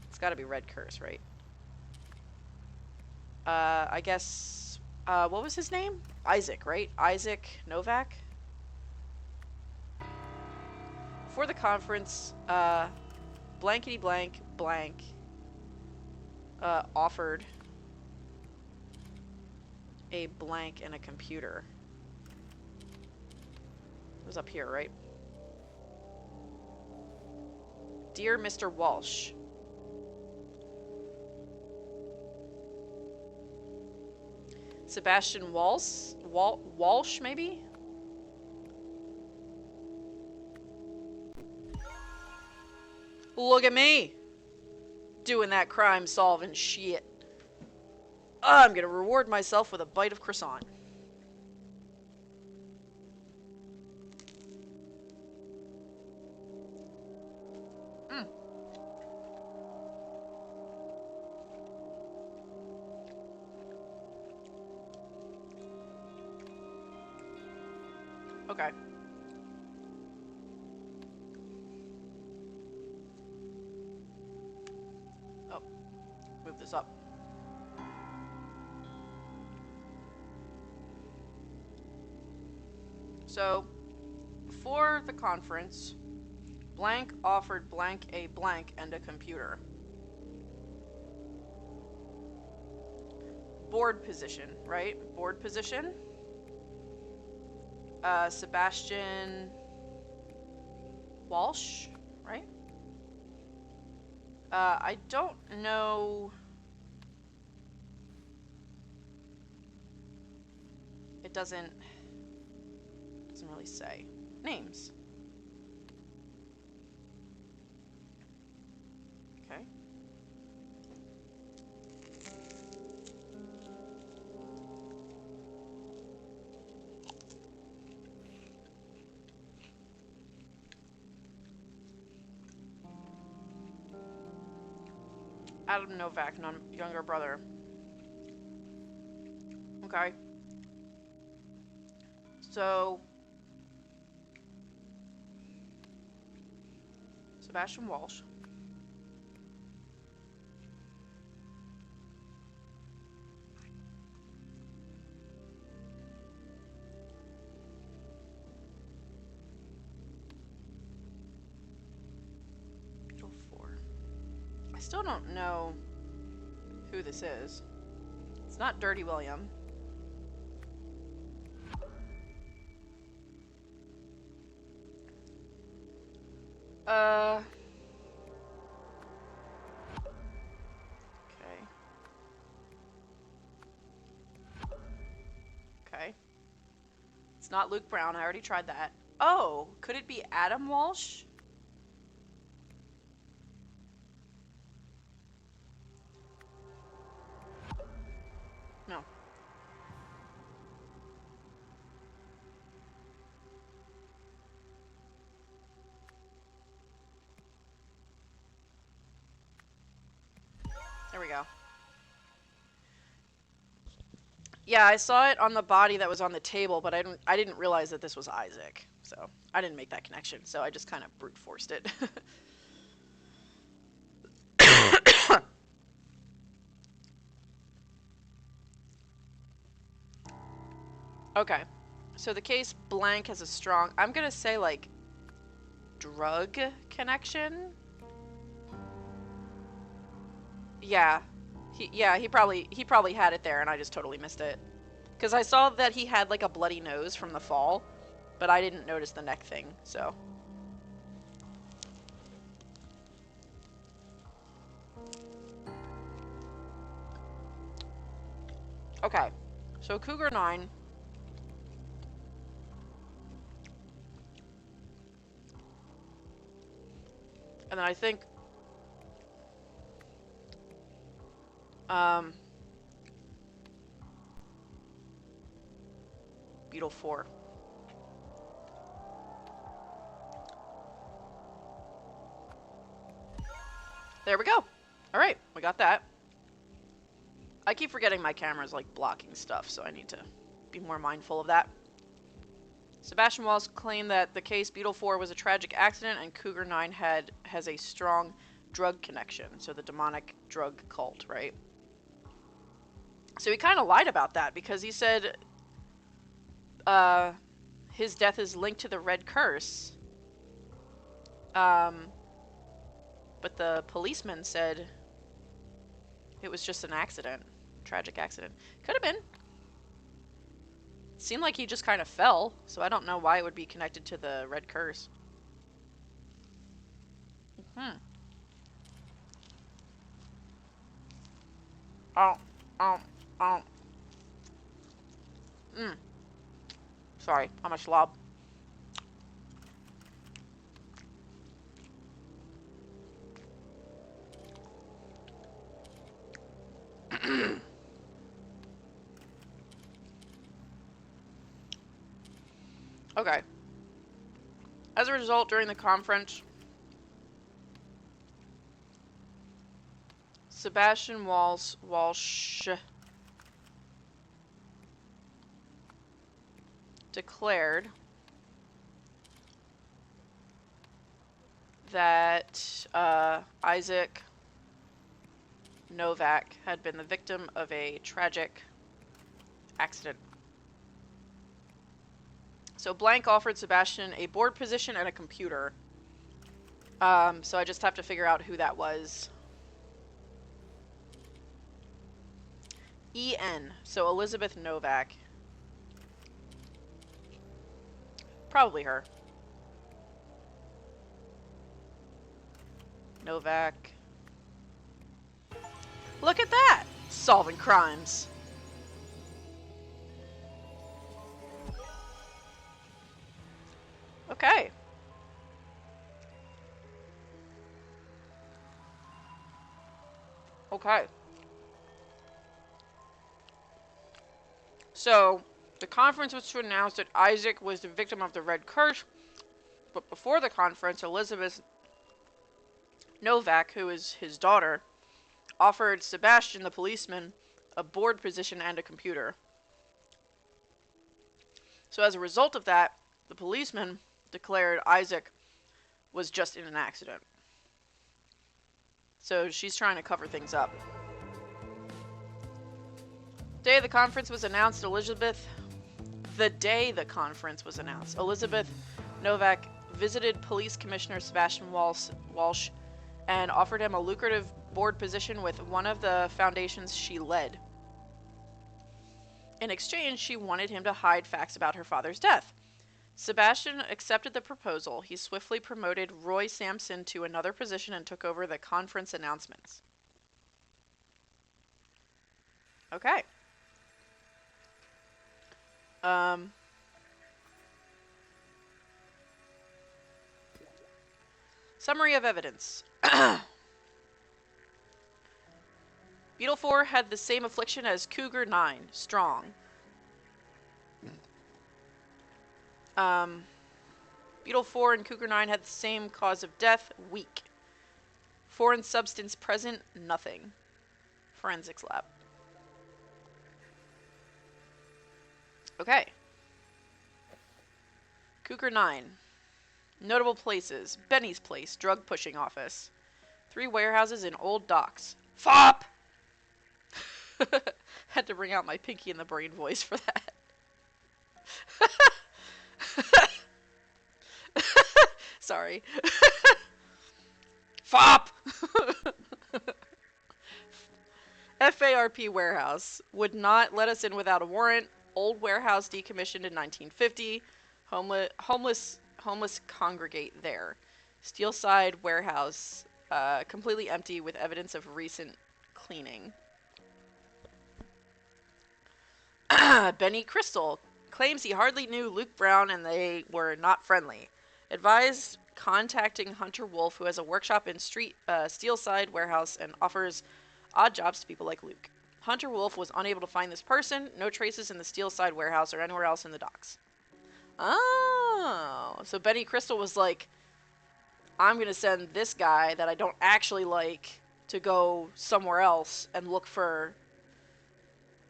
S1: It's gotta be Red Curse, right? I guess, what was his name? Isaac, right? Isaac Novak? For the conference, blankety blank blank offered a blank and a computer. It was up here, right? Dear Mr. Walsh. Sebastian Walsh, maybe? Look at me! Doing that crime-solving shit. I'm gonna reward myself with a bite of croissant. Okay. Oh. Move this up. So, before the conference, blank offered blank a blank and a computer. Board position, right? Board position. Sebastian Walsh, right? I don't know. It doesn't really say. Names. Okay. Adam Novak, younger brother. Okay. So, Sebastian Walsh. Beetle 4. I still don't know who this is. It's not Dirty William. Okay. Okay. It's not Luke Brown. I already tried that. Oh, could it be Adam Walsh? No. There we go. Yeah, I saw it on the body that was on the table, but I didn't realize that this was Isaac. So I didn't make that connection. So I just kind of brute forced it. Okay. So the case blank has a strong, I'm gonna say like drug connection. Yeah. He probably had it there and I just totally missed it. Cuz I saw that he had like a bloody nose from the fall, but I didn't notice the neck thing. So okay. So Cougar 9. And then I think um Beetle 4. There we go. All right, we got that. I keep forgetting my camera's like blocking stuff, so I need to be more mindful of that. Sebastian Walsh claimed that the case Beetle 4 was a tragic accident and Cougar 9 has a strong drug connection, so the demonic drug cult, right? So he kind of lied about that because he said his death is linked to the Red Curse. But the policeman said it was just an accident. Tragic accident. Could have been. Seemed like he just kind of fell, so I don't know why it would be connected to the Red Curse. Oh, oh, oh. Sorry, I'm a slob. Okay. As a result, during the conference, Sebastian Walsh declared that Isaac Novak had been the victim of a tragic accident. So Blank offered Sebastian a board position and a computer. So I just have to figure out who that was. EN, so Elizabeth Novak. Probably her. Novak. Look at that! Solving crimes. Okay. Okay. So, the conference was to announce that Isaac was the victim of the Red Curse, but before the conference, Elizabeth Novak, who is his daughter, offered Sebastian, the policeman, a board position and a computer. So as a result of that, the policeman declared Isaac was just in an accident. So she's trying to cover things up. The day the conference was announced, Elizabeth Novak visited Police Commissioner Sebastian Walsh and offered him a lucrative board position with one of the foundations she led. In exchange, she wanted him to hide facts about her father's death. Sebastian accepted the proposal. He swiftly promoted Roy Sampson to another position and took over the conference announcements. Okay. Summary of evidence. Beetle 4 had the same affliction as Cougar 9, strong. Beetle 4 and Cougar 9 had the same cause of death, weak. Foreign substance present, nothing. Forensics lab. Okay. Cougar 9. Notable places. Benny's Place, drug pushing office. 3 warehouses in Old Docks. FOP! Had to bring out my Pinky in the Brain voice for that. Sorry. FOP! FARP warehouse. Would not let us in without a warrant. Old warehouse decommissioned in 1950. Homeless congregate there. Steelside warehouse completely empty with evidence of recent cleaning. Benny Crystal claims he hardly knew Luke Brown and they were not friendly. Advised contacting Hunter Wolf, who has a workshop in Steelside warehouse and offers odd jobs to people like Luke. Hunter Wolf was unable to find this person. No traces in the Steelside warehouse or anywhere else in the docks. Oh, so Benny Crystal was like, I'm going to send this guy that I don't actually like to go somewhere else and look for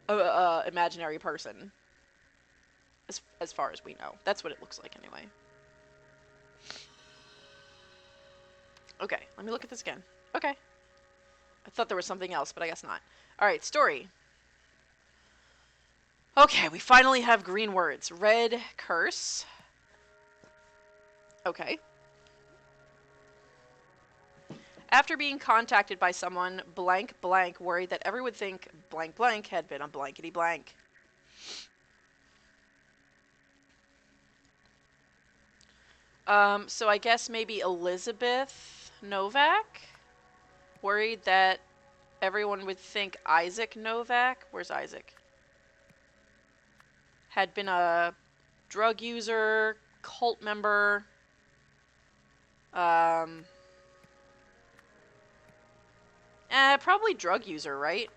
S1: a imaginary person. As far as we know. That's what it looks like anyway. Okay, let me look at this again. Okay. I thought there was something else, but I guess not. Alright, story. Okay, we finally have green words. Red curse. Okay. After being contacted by someone, blank blank worried that everyone would think blank blank had been a blankety blank. So I guess maybe Elizabeth Novak worried that everyone would think Isaac Novak, where's Isaac? Had been a drug user, cult member, probably drug user, right?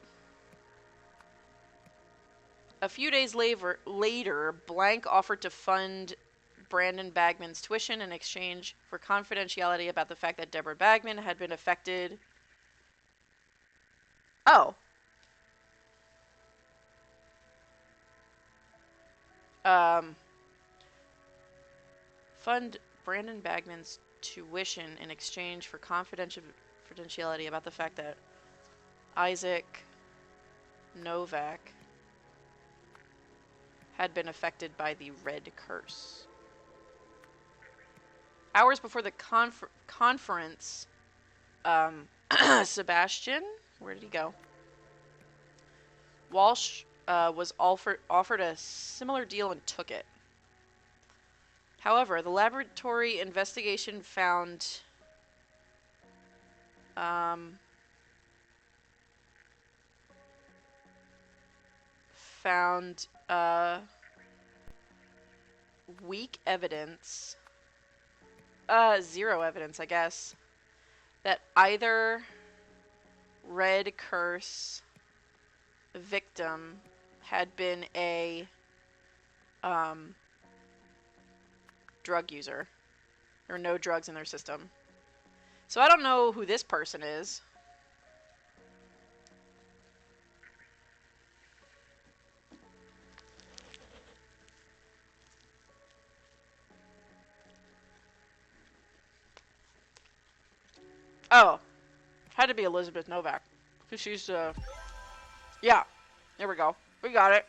S1: A few days later, Blank offered to fund Brandon Bagman's tuition in exchange for confidentiality about the fact that Deborah Bagman had been affected. Oh. Fund Brandon Bagman's tuition in exchange for confidentiality about the fact that Isaac Novak had been affected by the Red Curse. Hours before the conference, Sebastian, where did he go? Walsh was offered a similar deal and took it. However, the laboratory investigation found weak evidence, zero evidence, I guess, that either Red Curse victim had been a drug user. There were no drugs in their system. So I don't know who this person is. Oh, had to be Elizabeth Novak. Because she's, yeah. There we go. We got it.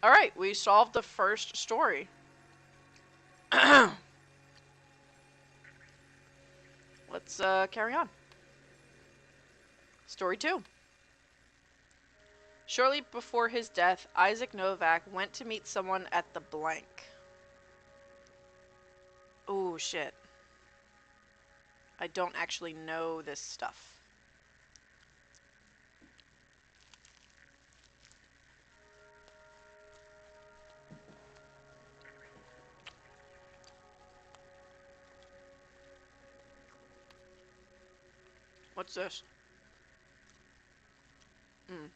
S1: Alright, we solved the first story. Let's, carry on. Story 2. Shortly before his death, Isaac Novak went to meet someone at the blank. Oh, shit. I don't actually know this stuff. What's this? Hmm.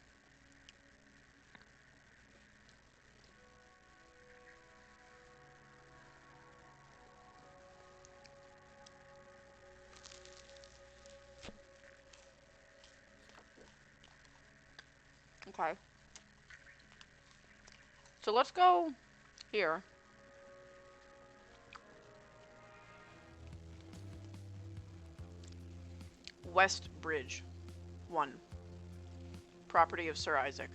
S1: Okay. So let's go here. West Bridge. 1. Property of Sir Isaac.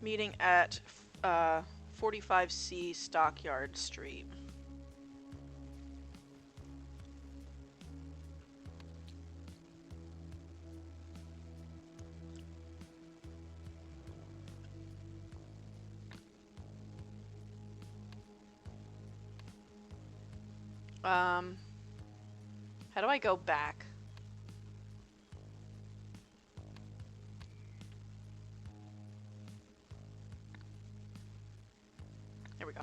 S1: Meeting at 45C Stockyard Street. How do I go back? There we go.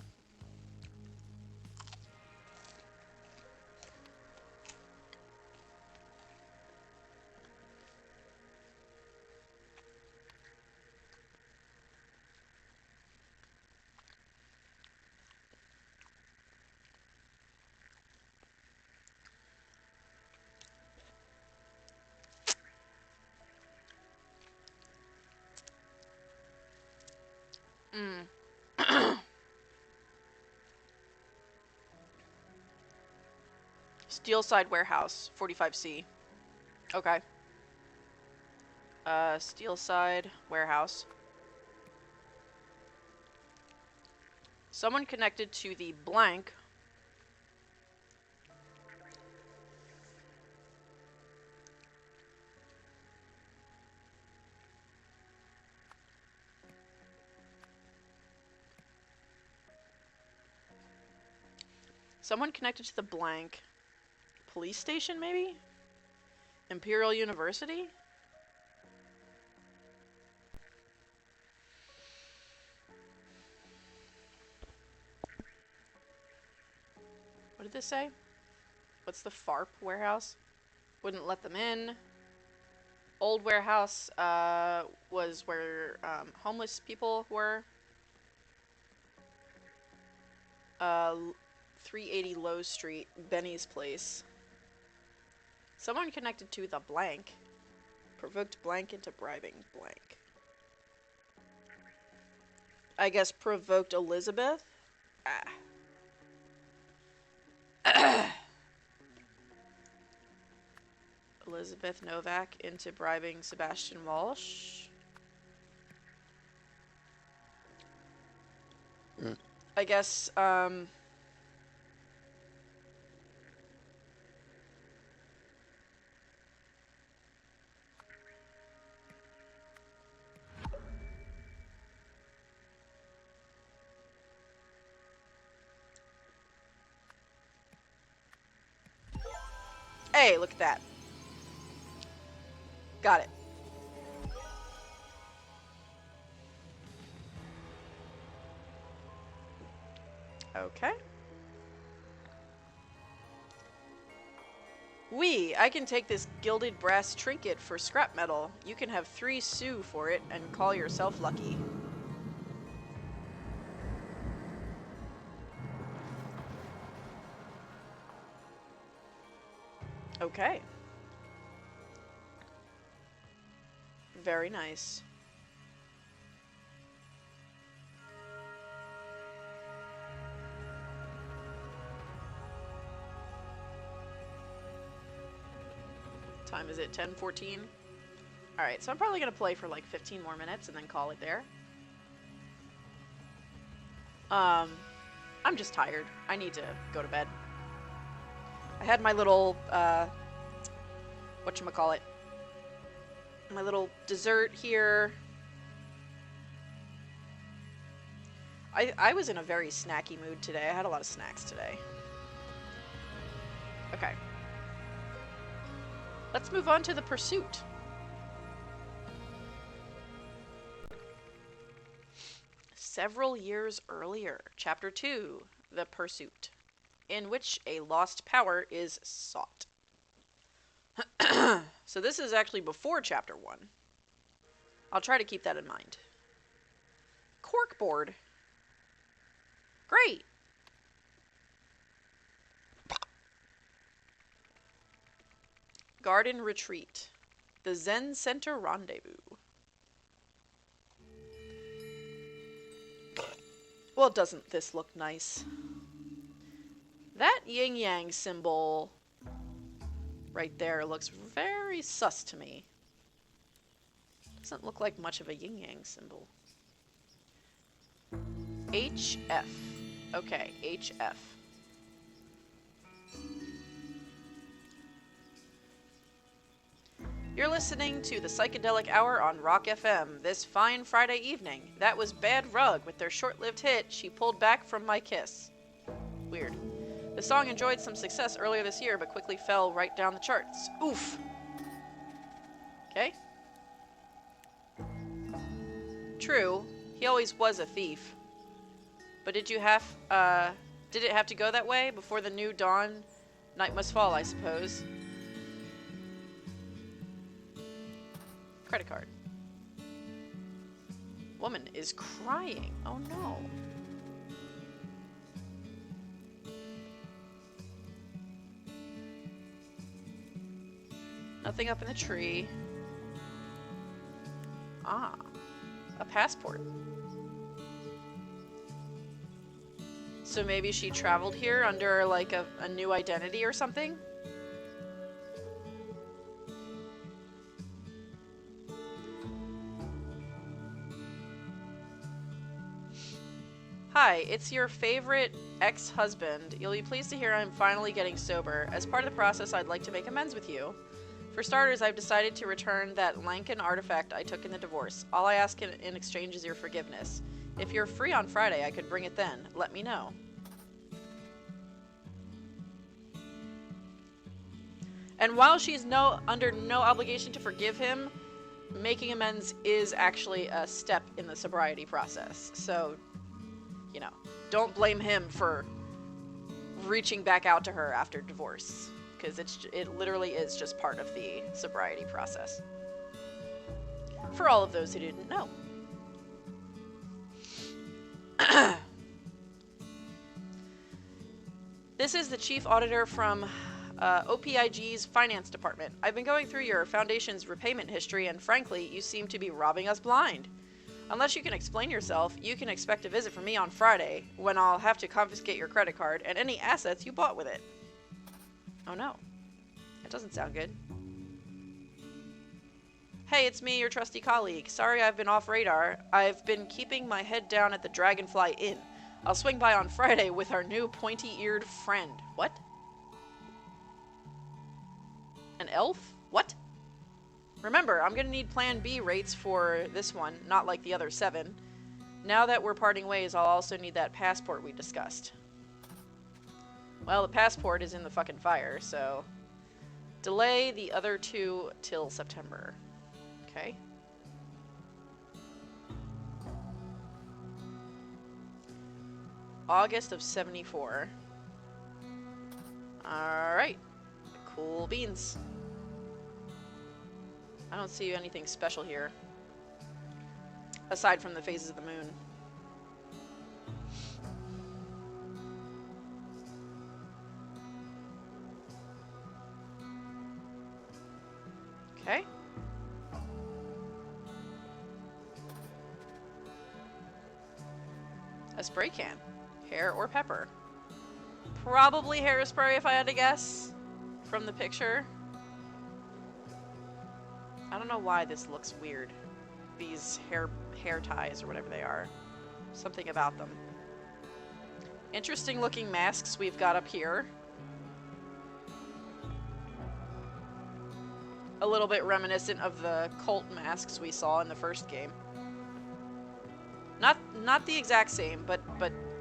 S1: Mm. Steelside Warehouse, 45C. Okay. Steelside Warehouse. Someone connected to the blank. Someone connected to the blank. Police station, maybe? Imperial University? What did this say? What's the FARP warehouse? Wouldn't let them in. Old warehouse was where homeless people were. 380 Low Street, Benny's place. Someone connected to the blank. Provoked blank into bribing blank. I guess provoked Elizabeth? Ah. Elizabeth Novak into bribing Sebastian Walsh. I guess, hey, look at that. Got it. Okay. I can take this gilded brass trinket for scrap metal. You can have 3 sous for it and call yourself lucky. Okay. Very nice. time is it? 10:14? Alright, so I'm probably going to play for like 15 more minutes and then call it there. I'm just tired. I need to go to bed. I had my little, whatchamacallit, my little dessert here. I was in a very snacky mood today. I had a lot of snacks today. Okay. Let's move on to the pursuit. Several years earlier, Chapter 2, The Pursuit, in which a lost power is sought. So this is actually before Chapter 1. I'll try to keep that in mind. Corkboard. Great! Garden Retreat. The Zen Center Rendezvous. Well, doesn't this look nice? That yin-yang symbol right there looks very sus to me. Doesn't look like much of a yin-yang symbol. HF. Okay, HF. You're listening to the Psychedelic Hour on Rock FM this fine Friday evening. That was Bad Rug with their short-lived hit, She Pulled Back From My Kiss. Weird. The song enjoyed some success earlier this year, but quickly fell right down the charts. Oof. Okay. True, he always was a thief. But did it have to go that way? Before the new dawn, night must fall, I suppose. Credit card. Woman is crying. Oh no. Nothing up in the tree. Ah. A passport. So maybe she traveled here under like a new identity or something? Hi, it's your favorite ex-husband. You'll be pleased to hear I'm finally getting sober. As part of the process, I'd like to make amends with you. For starters, I've decided to return that Lankan artifact I took in the divorce. All I ask in exchange is your forgiveness. If you're free on Friday, I could bring it then. Let me know. And while she's under no obligation to forgive him, making amends is actually a step in the sobriety process. So, you know, don't blame him for reaching back out to her after divorce, because it literally is just part of the sobriety process. For all of those who didn't know. This is the chief auditor from OPIG's finance department. I've been going through your foundation's repayment history, and frankly, you seem to be robbing us blind. Unless you can explain yourself, you can expect a visit from me on Friday, when I'll have to confiscate your credit card and any assets you bought with it. Oh no. That doesn't sound good. Hey, it's me, your trusty colleague. Sorry I've been off radar. I've been keeping my head down at the Dragonfly Inn. I'll swing by on Friday with our new pointy-eared friend. What? An elf? What? Remember, I'm gonna need Plan B rates for this one, not like the other 7. Now that we're parting ways, I'll also need that passport we discussed. Well, the passport is in the fucking fire, so... delay the other 2 till September. Okay. August of 74. Alright. Cool beans. I don't see anything special here. Aside from the phases of the moon. Okay. A spray can. Hair or pepper? Probably hairspray if I had to guess. From the picture. I don't know why this looks weird. These hair ties or whatever they are. Something about them. Interesting looking masks we've got up here. A little bit reminiscent of the cult masks we saw in the first game. Not the exact same, but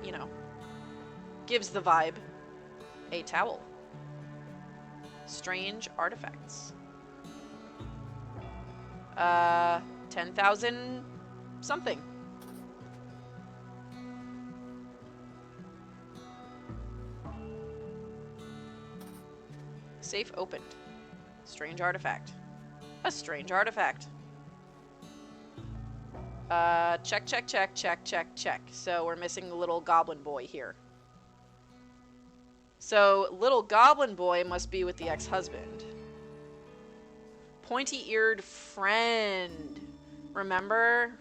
S1: you know, gives the vibe. A towel. Strange artifacts. 10,000 something. Safe opened. Strange artifact. A strange artifact. Check, check, check, check, check, check. So we're missing the little goblin boy here. So little goblin boy must be with the ex-husband. Pointy-eared friend. Remember?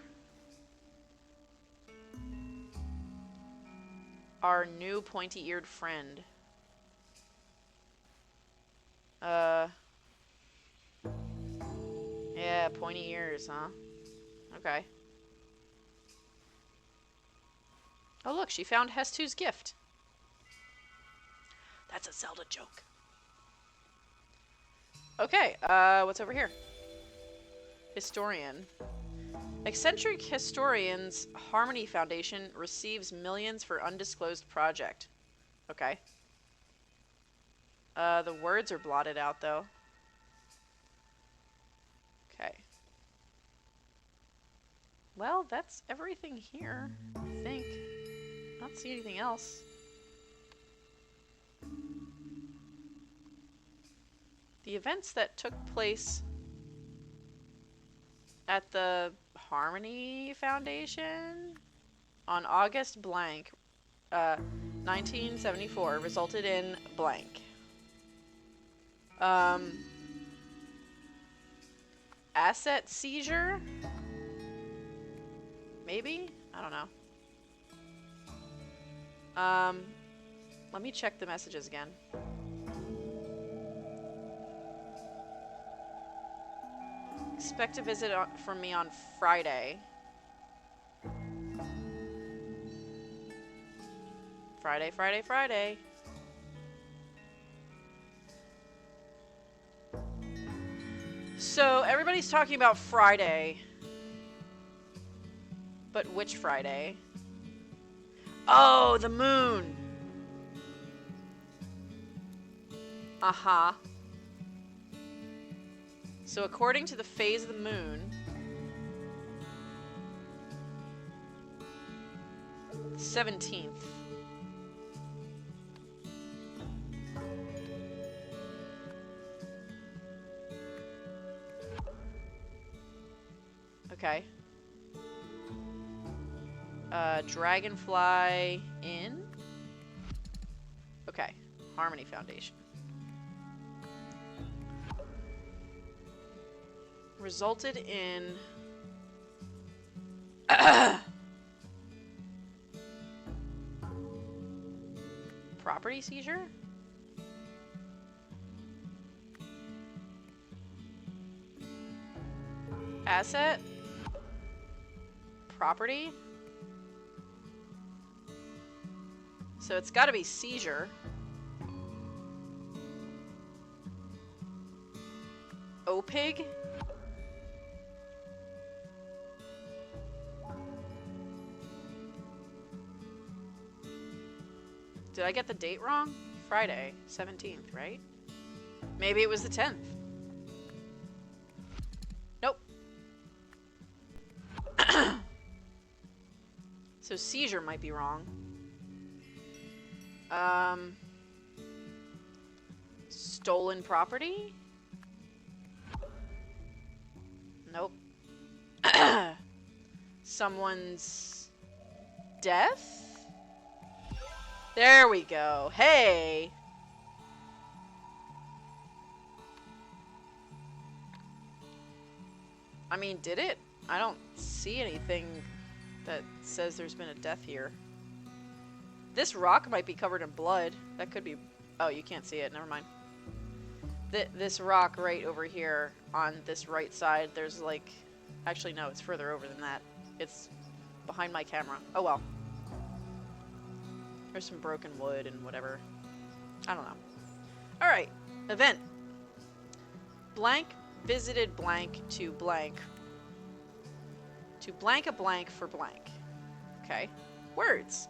S1: Our new pointy-eared friend. Yeah, pointy ears, huh? Okay. Oh look, she found Hestu's gift. That's a Zelda joke. Okay, what's over here? Historian. Eccentric Historian's Harmony Foundation receives millions for undisclosed project. Okay. The words are blotted out, though. Okay. Well, that's everything here, I think. I don't see anything else. The events that took place at the Harmony Foundation on August blank, 1974 resulted in blank. Asset seizure? Maybe? I don't know. Let me check the messages again. Expect a visit from me on Friday. Friday, Friday, Friday. So, everybody's talking about Friday. But which Friday? Oh, the moon! Uh-huh. So according to the phase of the moon, the 17th. Okay. Dragonfly Inn? Okay. Harmony Foundation. Resulted in property seizure? Asset? Property? So it's got to be seizure. OPIG? Did I get the date wrong? Friday, 17th, right? Maybe it was the 10th. Nope. So seizure might be wrong. Stolen property? Nope. Someone's death? There we go. Hey! I mean, did it? I don't see anything that says there's been a death here. This rock might be covered in blood. That could be... Oh, you can't see it. Never mind. This rock right over here on this right side. There's like... Actually, no, it's further over than that. It's behind my camera. Oh well. There's some broken wood and whatever. I don't know. Alright. Event. Blank visited blank to blank. To blank a blank for blank. Okay. Words.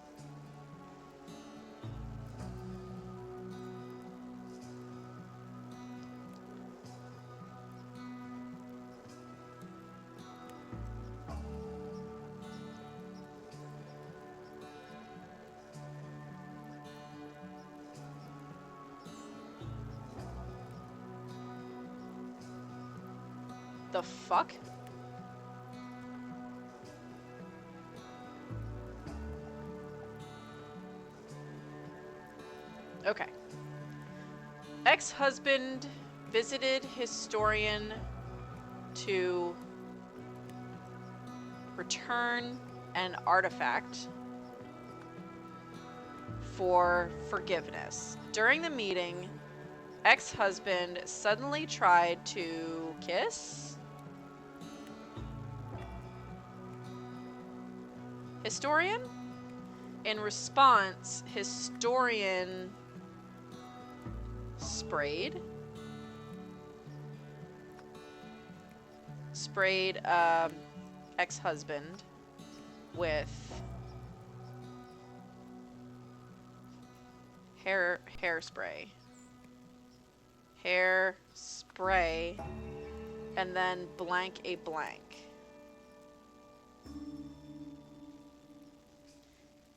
S1: The fuck? Okay. Ex-husband visited historian to return an artifact for forgiveness. During the meeting, ex-husband suddenly tried to kiss? Historian? In response, historian sprayed ex-husband with hairspray, and then blank a blank.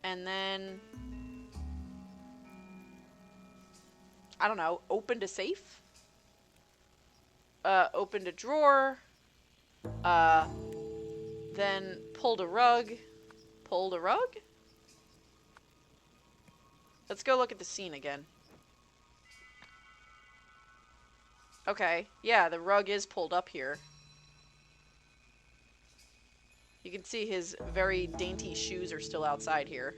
S1: And then, I don't know, opened a safe? Opened a drawer? Then pulled a rug? Pulled a rug? Let's go look at the scene again. Okay, yeah, the rug is pulled up here. You can see his very dainty shoes are still outside here.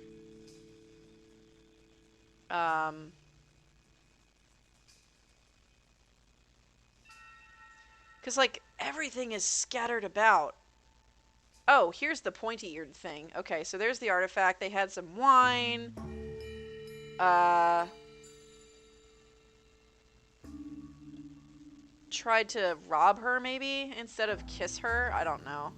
S1: Because, like, everything is scattered about. Oh, here's the pointy-eared thing. Okay, so there's the artifact. They had some wine. Tried to rob her, maybe, instead of kiss her. I don't know.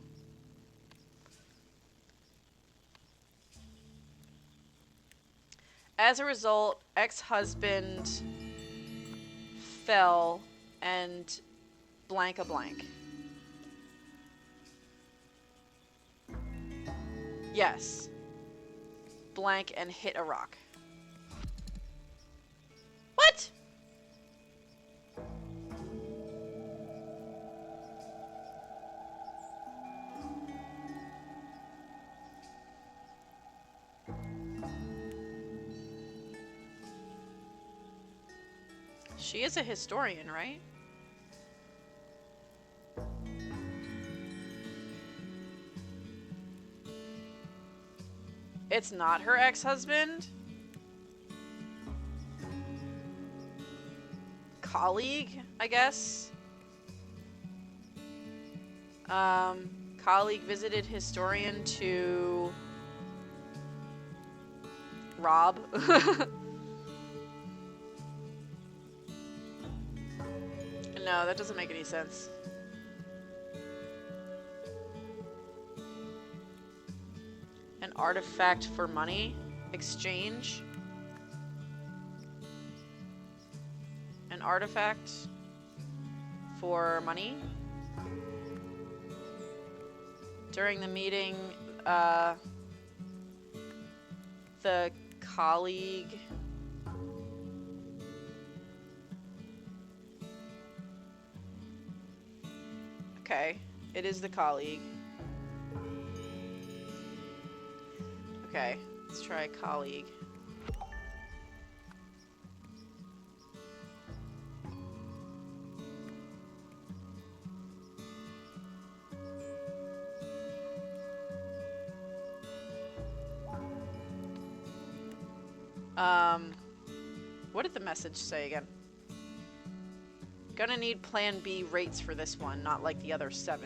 S1: As a result, ex-husband fell and blank a blank. Yes. Blank and hit a rock. What? She is a historian, right? It's not her ex-husband? Colleague, I guess? Colleague visited historian to rob. No, that doesn't make any sense. An artifact for money? Exchange? An artifact for money? During the meeting, the colleague... Okay, it is the colleague. Okay, let's try colleague. What did the message say again? Gonna need Plan B rates for this one, not like the other 7.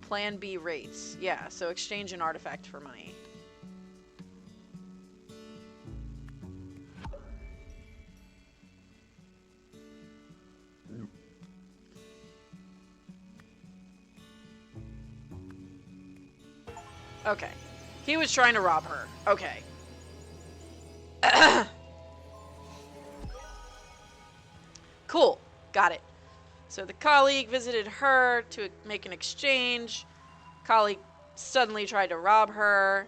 S1: Plan B rates. Yeah, so exchange an artifact for money. Okay. He was trying to rob her. Okay. Cool. Got it. So the colleague visited her to make an exchange. Colleague suddenly tried to rob her.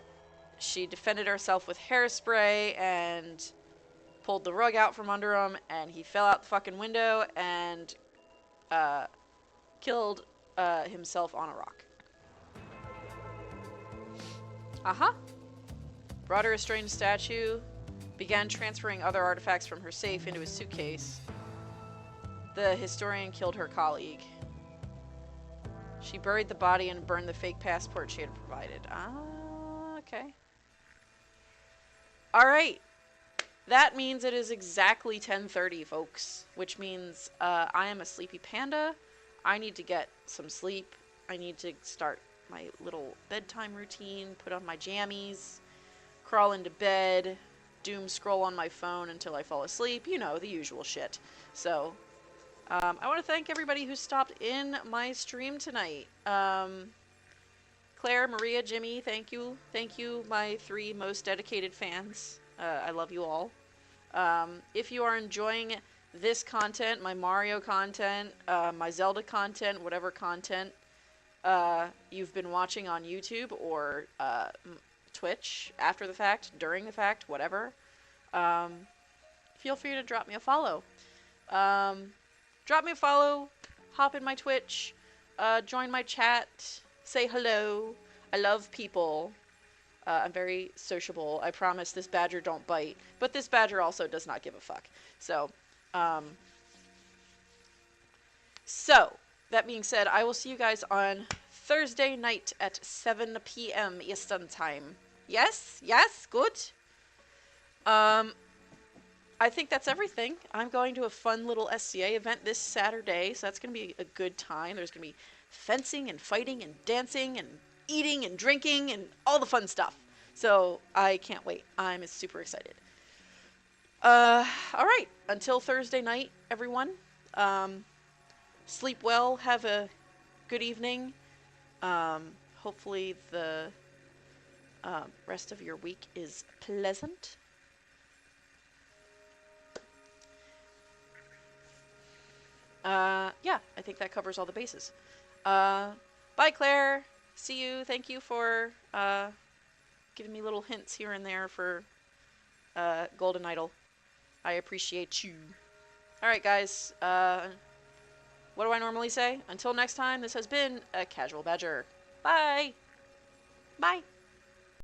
S1: She defended herself with hairspray and pulled the rug out from under him, and he fell out the fucking window and killed himself on a rock. Uh-huh. Brought her a strange statue. Began transferring other artifacts from her safe into his suitcase. The historian killed her colleague. She buried the body and burned the fake passport she had provided. Ah, okay. Alright. That means it is exactly 10:30, folks. Which means I am a sleepy panda. I need to get some sleep. I need to start my little bedtime routine, put on my jammies, crawl into bed, doom scroll on my phone until I fall asleep. You know, the usual shit. So, I want to thank everybody who stopped in my stream tonight. Claire, Maria, Jimmy, thank you. Thank you, my 3 most dedicated fans. I love you all. If you are enjoying this content, my Mario content, my Zelda content, whatever content you've been watching on YouTube or Twitch after the fact, during the fact, whatever, feel free to drop me a follow. Drop me a follow, hop in my Twitch, join my chat, say hello. I love people. I'm very sociable. I promise this badger don't bite, but this badger also does not give a fuck. So, that being said, I will see you guys on Thursday night at 7 p.m. Eastern Time. Yes? Yes? Good? I think that's everything. I'm going to a fun little SCA event this Saturday, so that's going to be a good time. There's going to be fencing and fighting and dancing and eating and drinking and all the fun stuff. So I can't wait. I'm super excited. All right. Until Thursday night, everyone. Sleep well. Have a good evening. Hopefully the rest of your week is pleasant. Yeah, I think that covers all the bases. Bye, Claire. See you. Thank you for giving me little hints here and there for Golden Idol. I appreciate you. Alright, guys. What do I normally say? Until next time, this has been a Casual Badger. Bye! Bye!